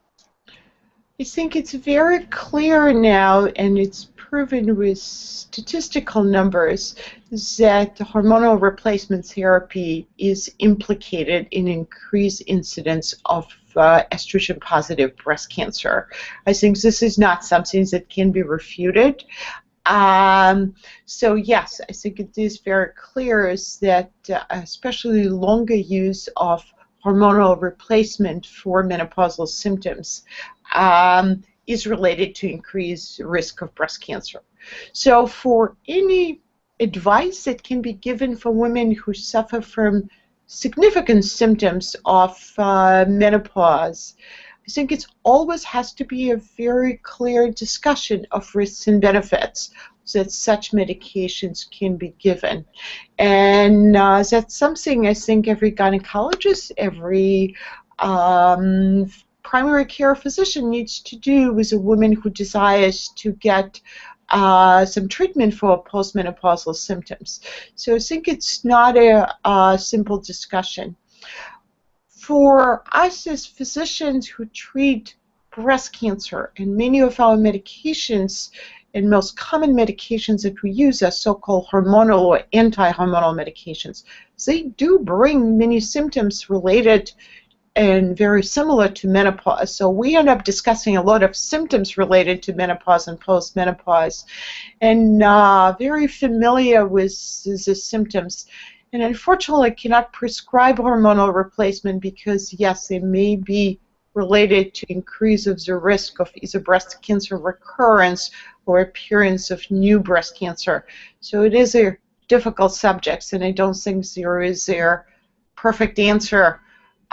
I think it's very clear now, and it's proven with statistical numbers, that hormonal replacement therapy is implicated in increased incidence of estrogen-positive breast cancer. I think this is not something that can be refuted. So yes, I think it is very clear is that especially longer use of hormonal replacement for menopausal symptoms is related to increased risk of breast cancer. So for any advice that can be given for women who suffer from significant symptoms of menopause, I think it always has to be a very clear discussion of risks and benefits that such medications can be given. And that's something I think every gynecologist, every primary care physician needs to do with a woman who desires to get some treatment for postmenopausal symptoms. So I think it's not a simple discussion. For us as physicians who treat breast cancer, and many of our medications and most common medications that we use are so-called hormonal or anti-hormonal medications, they do bring many symptoms related and very similar to menopause. So we end up discussing a lot of symptoms related to menopause and postmenopause, and very familiar with the symptoms. And unfortunately, I cannot prescribe hormonal replacement because, yes, they may be related to increase of the risk of either breast cancer recurrence or appearance of new breast cancer. So it is a difficult subject, and I don't think there is a perfect answer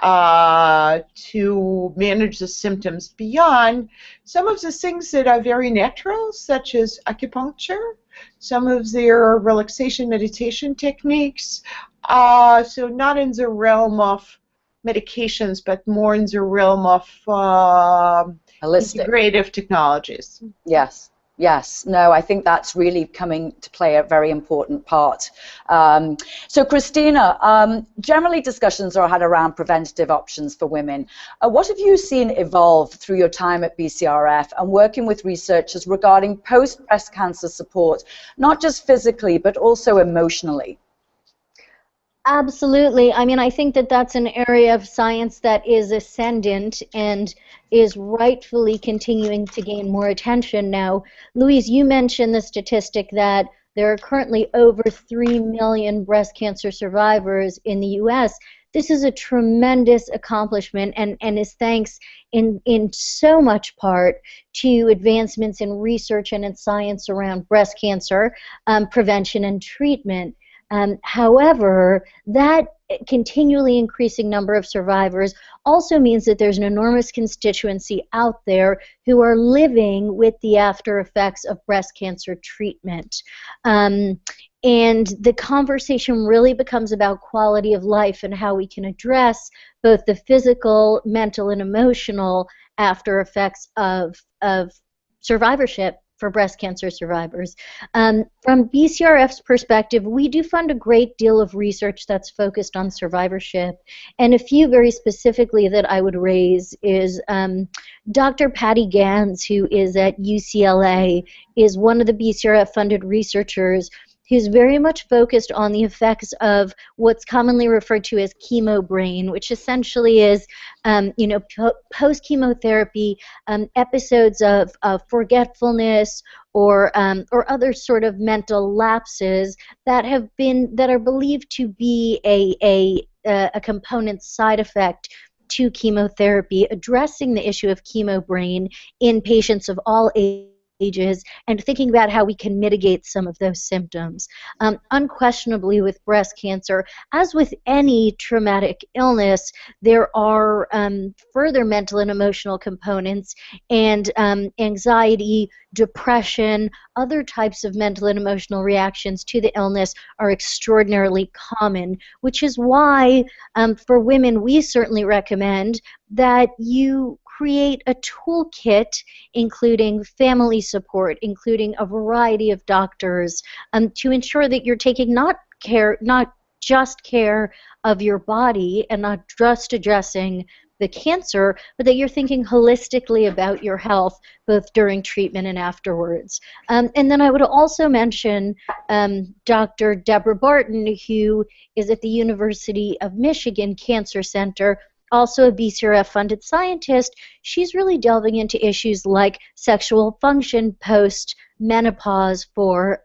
to manage the symptoms beyond some of the things that are very natural, such as acupuncture, some of their relaxation meditation techniques, so not in the realm of medications, but more in the realm of integrative technologies. Yes. Yes, no, I think that's really coming to play a very important part. So Christina, generally discussions are had around preventative options for women. What have you seen evolve through your time at BCRF and working with researchers regarding post-breast cancer support, not just physically, but also emotionally? Absolutely. I mean, I think that that's an area of science that is ascendant and is rightfully continuing to gain more attention now. Louise, you mentioned the statistic that there are currently over 3 million breast cancer survivors in the U.S. This is a tremendous accomplishment and is thanks in so much part to advancements in research and in science around breast cancer prevention and treatment. However, that continually increasing number of survivors also means that there's an enormous constituency out there who are living with the after effects of breast cancer treatment. And the conversation really becomes about quality of life and how we can address both the physical, mental, and emotional after effects of survivorship for breast cancer survivors. From BCRF's perspective, we do fund a great deal of research that's focused on survivorship, and a few very specifically that I would raise is Dr. Patty Gans, who is at UCLA, is one of the BCRF-funded researchers who's very much focused on the effects of what's commonly referred to as chemo brain, which essentially is, post-chemotherapy episodes of forgetfulness or other sort of mental lapses that are believed to be a component side effect to chemotherapy, addressing the issue of chemo brain in patients of all ages and thinking about how we can mitigate some of those symptoms. Unquestionably, with breast cancer, as with any traumatic illness, there are further mental and emotional components, and anxiety, depression, other types of mental and emotional reactions to the illness are extraordinarily common, which is why for women we certainly recommend that you create a toolkit including family support, including a variety of doctors, to ensure that you're taking not just care of your body and not just addressing the cancer, but that you're thinking holistically about your health both during treatment and afterwards. And then I would also mention Dr. Deborah Barton, who is at the University of Michigan Cancer Center, also a BCRF-funded scientist. She's really delving into issues like sexual function post-menopause for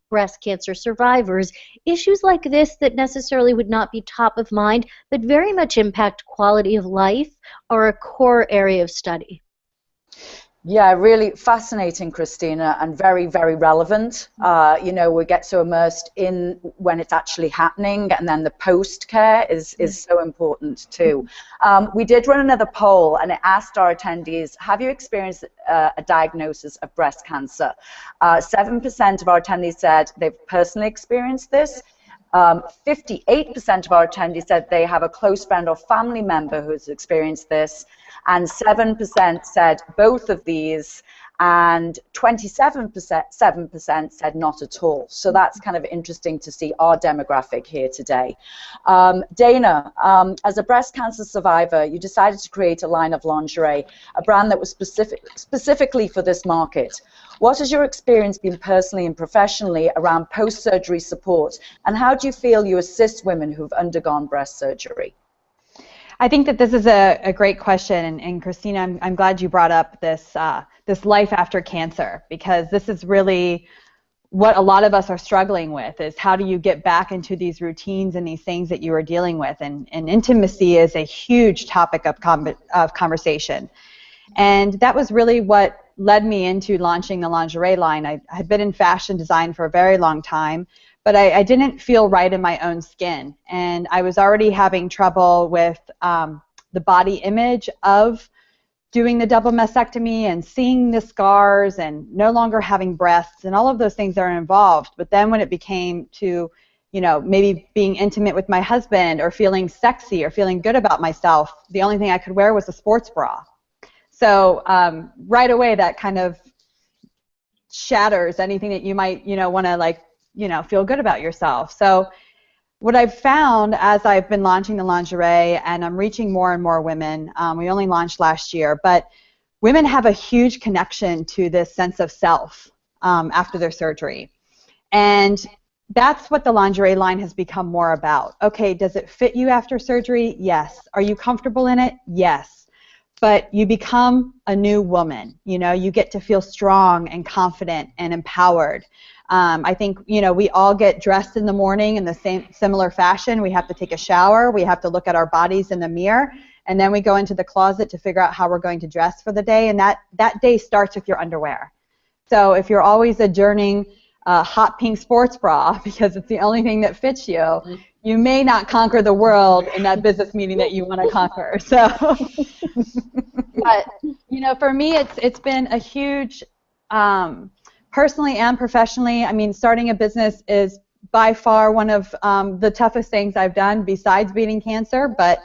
breast cancer survivors. Issues like this that necessarily would not be top of mind, but very much impact quality of life, are a core area of study. Yeah, really fascinating, Christina, and very, very relevant. We get so immersed in when it's actually happening, and then the post-care is so important too. We did run another poll, and it asked our attendees, have you experienced a diagnosis of breast cancer? 7% of our attendees said they've personally experienced this. 58% of our attendees said they have a close friend or family member who's experienced this, and 7% said both of these, and 27% said not at all. So that's kind of interesting to see our demographic here today. Dana, as a breast cancer survivor, you decided to create a line of lingerie, a brand that was specifically for this market. What has your experience been personally and professionally around post-surgery support, and how do you feel you assist women who've undergone breast surgery? I think that this is a great question, and Christina, I'm glad you brought up this life after cancer, because this is really what a lot of us are struggling with, is how do you get back into these routines and these things that you are dealing with, and intimacy is a huge topic of conversation. And that was really what led me into launching the lingerie line. I had been in fashion design for a very long time, but I didn't feel right in my own skin. And I was already having trouble with the body image of doing the double mastectomy and seeing the scars and no longer having breasts and all of those things that are involved. But then when it became to, maybe being intimate with my husband or feeling sexy or feeling good about myself, the only thing I could wear was a sports bra. So right away that kind of shatters anything that you might, want to like, feel good about yourself. So what I've found as I've been launching the lingerie and I'm reaching more and more women, we only launched last year, but women have a huge connection to this sense of self after their surgery. And that's what the lingerie line has become more about. Okay, does it fit you after surgery? Yes. Are you comfortable in it? Yes. But you become a new woman. You get to feel strong and confident and empowered. I think, we all get dressed in the morning in the similar fashion. We have to take a shower. We have to look at our bodies in the mirror. And then we go into the closet to figure out how we're going to dress for the day. And that day starts with your underwear. So if you're always adjourning hot pink sports bra because it's the only thing that fits you, you may not conquer the world in that business meeting that you want to conquer. So, but for me, it's been a huge, personally and professionally. I mean, starting a business is by far one of the toughest things I've done besides beating cancer, but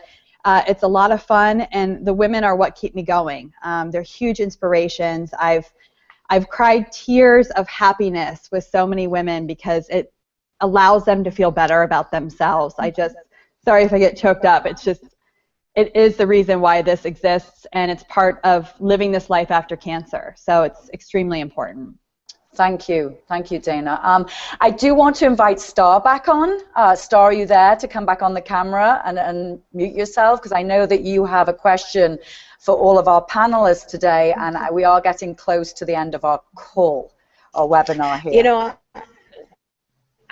it's a lot of fun, and the women are what keep me going. They're huge inspirations. I've cried tears of happiness with so many women because it allows them to feel better about themselves. Sorry if I get choked up. It is the reason why this exists, and it's part of living this life after cancer. So it's extremely important. Thank you, Dana. I do want to invite Star back on. Star, are you there to come back on the camera and mute yourself? Because I know that you have a question for all of our panelists today, and we are getting close to the end of our call, our webinar here.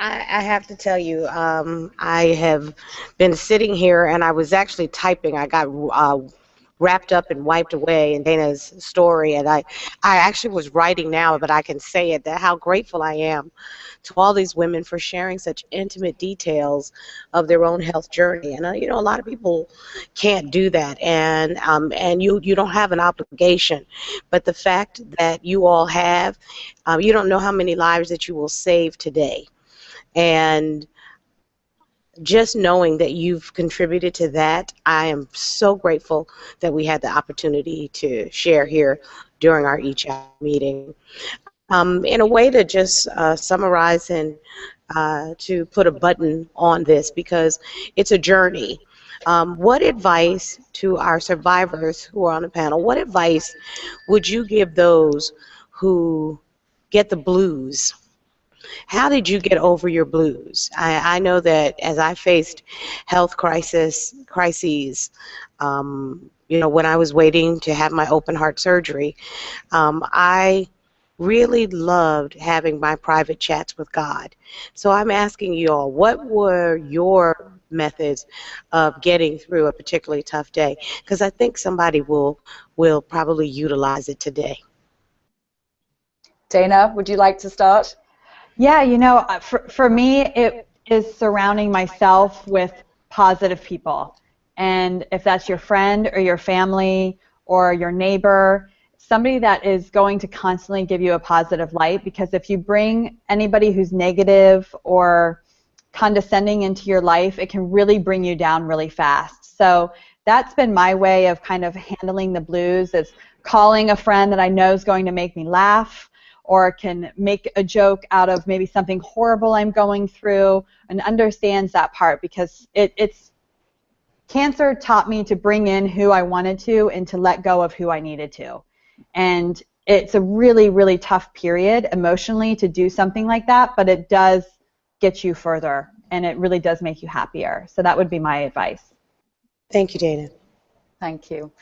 I have to tell you, I have been sitting here, and I was actually typing. I got wrapped up and wiped away in Dana's story, and I actually was writing now, but I can say it, that how grateful I am to all these women for sharing such intimate details of their own health journey. And a lot of people can't do that, and you don't have an obligation, but the fact that you all have, you don't know how many lives that you will save today. And just knowing that you've contributed to that, I am so grateful that we had the opportunity to share here during our eChapter meeting. In a way to just summarize and to put a button on this, because it's a journey. What advice to our survivors who are on the panel, what advice would you give those who get the blues? How did you get over your blues? I know that as I faced health crises, when I was waiting to have my open heart surgery, I really loved having my private chats with God. So I'm asking you all, what were your methods of getting through a particularly tough day? Because I think somebody will probably utilize it today. Dana, would you like to start? Yeah, for me, it is surrounding myself with positive people. And if that's your friend or your family or your neighbor, somebody that is going to constantly give you a positive light, because if you bring anybody who's negative or condescending into your life, it can really bring you down really fast. So that's been my way of kind of handling the blues, is calling a friend that I know is going to make me laugh, or can make a joke out of maybe something horrible I'm going through, and understands that part, because it's cancer taught me to bring in who I wanted to and to let go of who I needed to. And it's a really, really tough period emotionally to do something like that, but it does get you further, and it really does make you happier. So that would be my advice. Thank you, Dana. Thank you.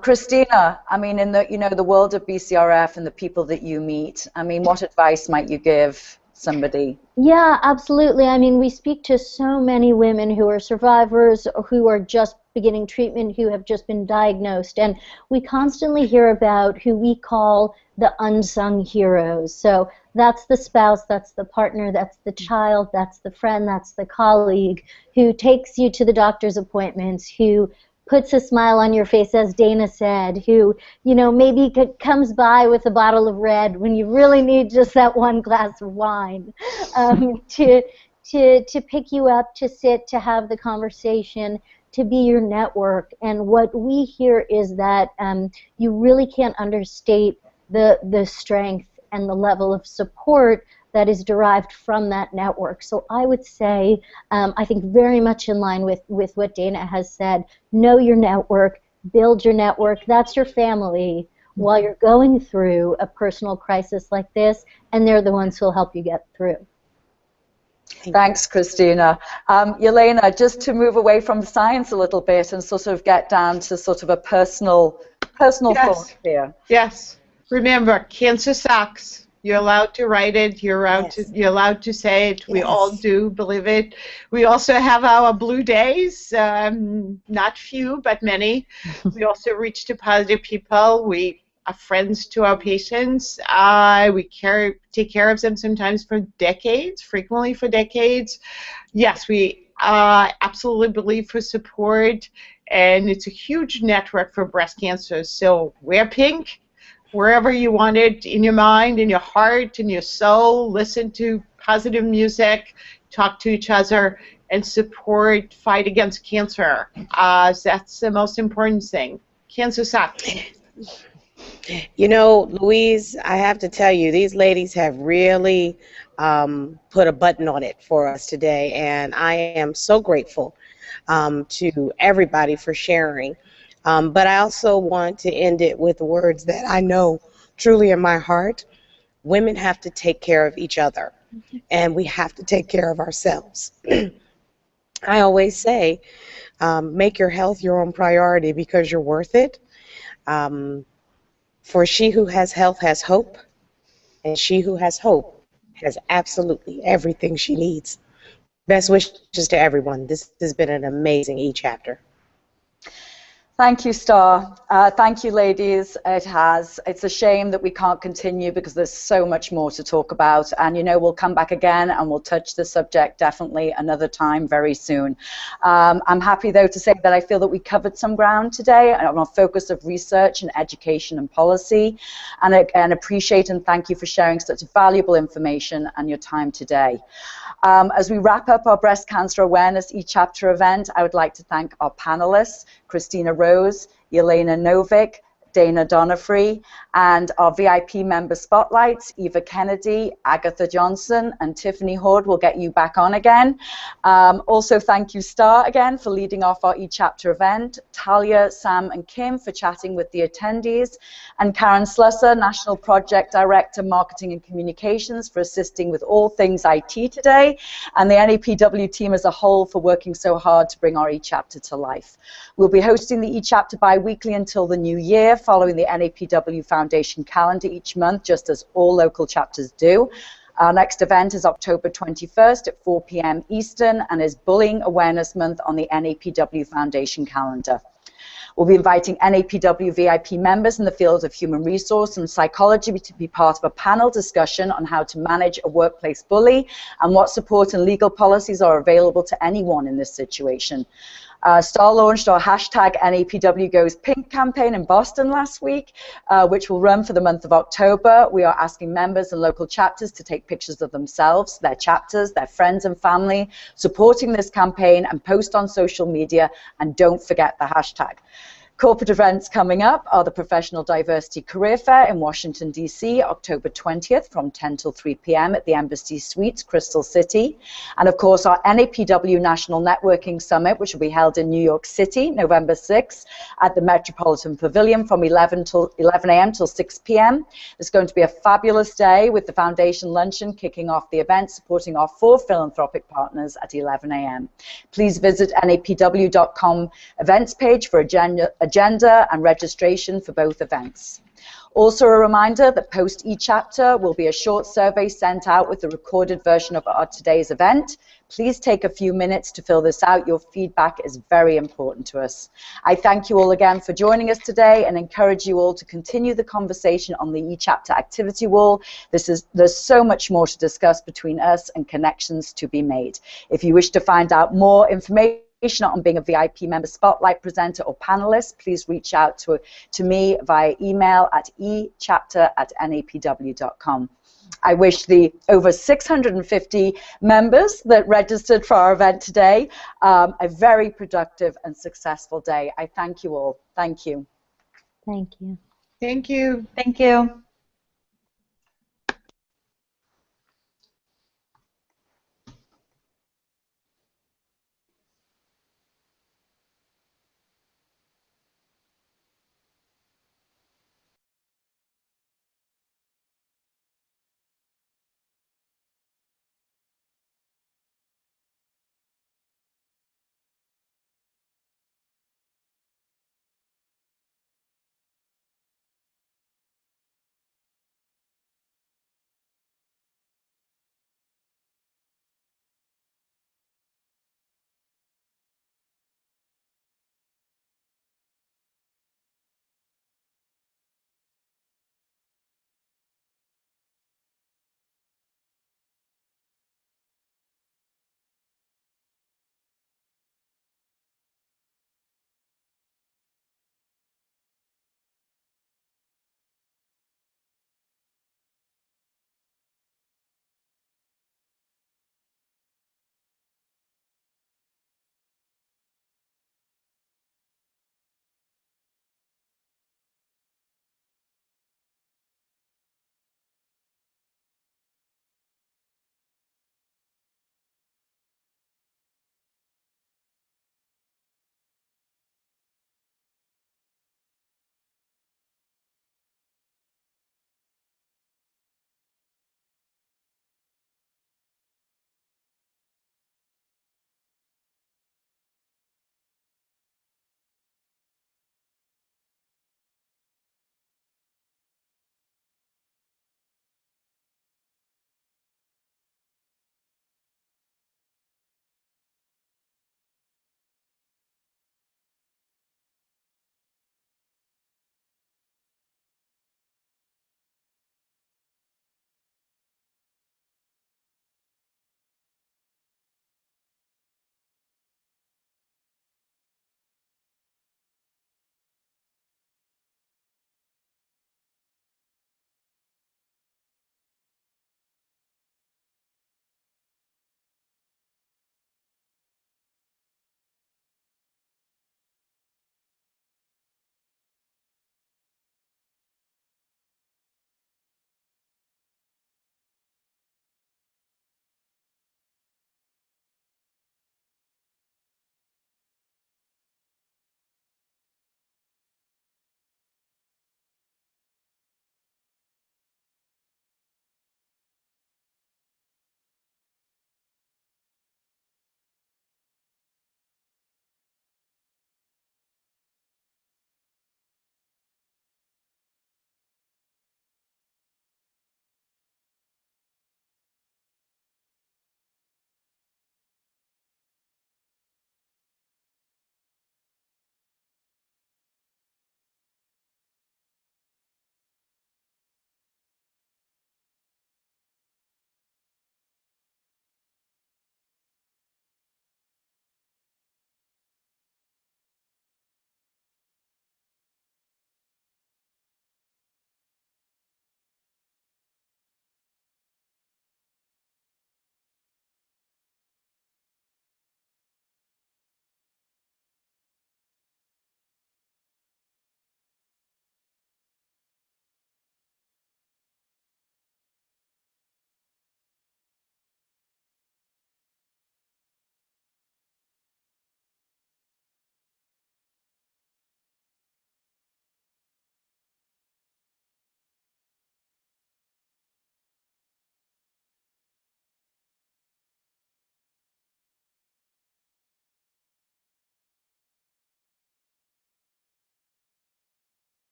Christina, I mean, in the world of BCRF and the people that you meet, I mean, what advice might you give somebody? Yeah, absolutely. I mean, we speak to so many women who are survivors, or who are just beginning treatment, who have just been diagnosed, and we constantly hear about who we call the unsung heroes. So that's the spouse, that's the partner, that's the child, that's the friend, that's the colleague who takes you to the doctor's appointments, who puts a smile on your face, as Dana said, who, maybe comes by with a bottle of red when you really need just that one glass of wine, to pick you up, to sit, to have the conversation, to be your network. And what we hear is that you really can't understate the strength and the level of support that is derived from that network. So I would say, I think very much in line with what Dana has said, know your network, build your network, that's your family while you're going through a personal crisis like this, and they're the ones who will help you get through. Thanks, Christina. Yelena, just to move away from science a little bit and sort of get down to sort of a personal thought here. Yes. Remember, cancer sucks. You're allowed to write it. You're allowed to say it. We all do believe it. We also have our blue days, not few, but many. We also reach to positive people. We are friends to our patients. We take care of them sometimes for decades, frequently for decades. Yes, we absolutely believe for support, and it's a huge network for breast cancer. So wear pink wherever you want it, in your mind, in your heart, in your soul. Listen to positive music, talk to each other, and support fight against cancer. That's the most important thing. Cancer sucks. You know, Louise, I have to tell you, these ladies have really put a button on it for us today, and I am so grateful to everybody for sharing. But I also want to end it with words that I know truly in my heart. Women have to take care of each other, and we have to take care of ourselves. I always say, make your health your own priority because you're worth it. For she who has health has hope, and she who has hope has absolutely everything she needs. Best wishes to everyone. This has been an amazing eChapter. Thank you, Star. Thank you, ladies. It's a shame that we can't continue because there's so much more to talk about. And, you know, we'll come back again and we'll touch the subject definitely another time very soon. I'm happy, though, to say that I feel that we covered some ground today on our focus of research and education and policy. And appreciate and thank you for sharing such valuable information and your time today. As we wrap up our Breast Cancer Awareness eChapter event, I would like to thank our panelists, Christina Rose, Yelena Novick, Dana Donofree, and our VIP member spotlights, Eva Kennedy, Agatha Johnson, and Tiffany Hord. Will get you back on again. Also, thank you, Star, again, for leading off our eChapter event, Talia, Sam, and Kim for chatting with the attendees, and Karen Slusser, National Project Director, Marketing and Communications, for assisting with all things IT today, and the NAPW team as a whole for working so hard to bring our eChapter to life. We'll be hosting the eChapter bi-weekly until the new year, following the NAPW Foundation Calendar each month, just as all local chapters do. Our next event is October 21st at 4 p.m. Eastern and is Bullying Awareness Month on the NAPW Foundation Calendar. We'll be inviting NAPW VIP members in the field of human resource and psychology to be part of a panel discussion on how to manage a workplace bully and what support and legal policies are available to anyone in this situation. Star launched our hashtag NAPW Goes Pink campaign in Boston last week, which will run for the month of October. We are asking members and local chapters to take pictures of themselves, their chapters, their friends and family, supporting this campaign and post on social media, and don't forget the hashtag. Corporate events coming up are the Professional Diversity Career Fair in Washington, D.C., October 20th from 10 till 3 p.m. at the Embassy Suites, Crystal City. And, of course, our NAPW National Networking Summit, which will be held in New York City, November 6th, at the Metropolitan Pavilion from 11 a.m. till 6 p.m. It's going to be a fabulous day with the Foundation Luncheon kicking off the event, supporting our 4 philanthropic partners at 11 a.m. Please visit napw.com events page for agenda and registration for both events. Also a reminder that post eChapter will be a short survey sent out with the recorded version of our today's event. Please take a few minutes to fill this out. Your feedback is very important to us. I thank you all again for joining us today and encourage you all to continue the conversation on the eChapter activity wall. There's so much more to discuss between us and connections to be made. If you wish to find out more information on being a VIP member spotlight presenter or panelist, please reach out to me via email at echapter@napw.com. I wish the over 650 members that registered for our event today a very productive and successful day. I thank you all. Thank you. Thank you. Thank you. Thank you.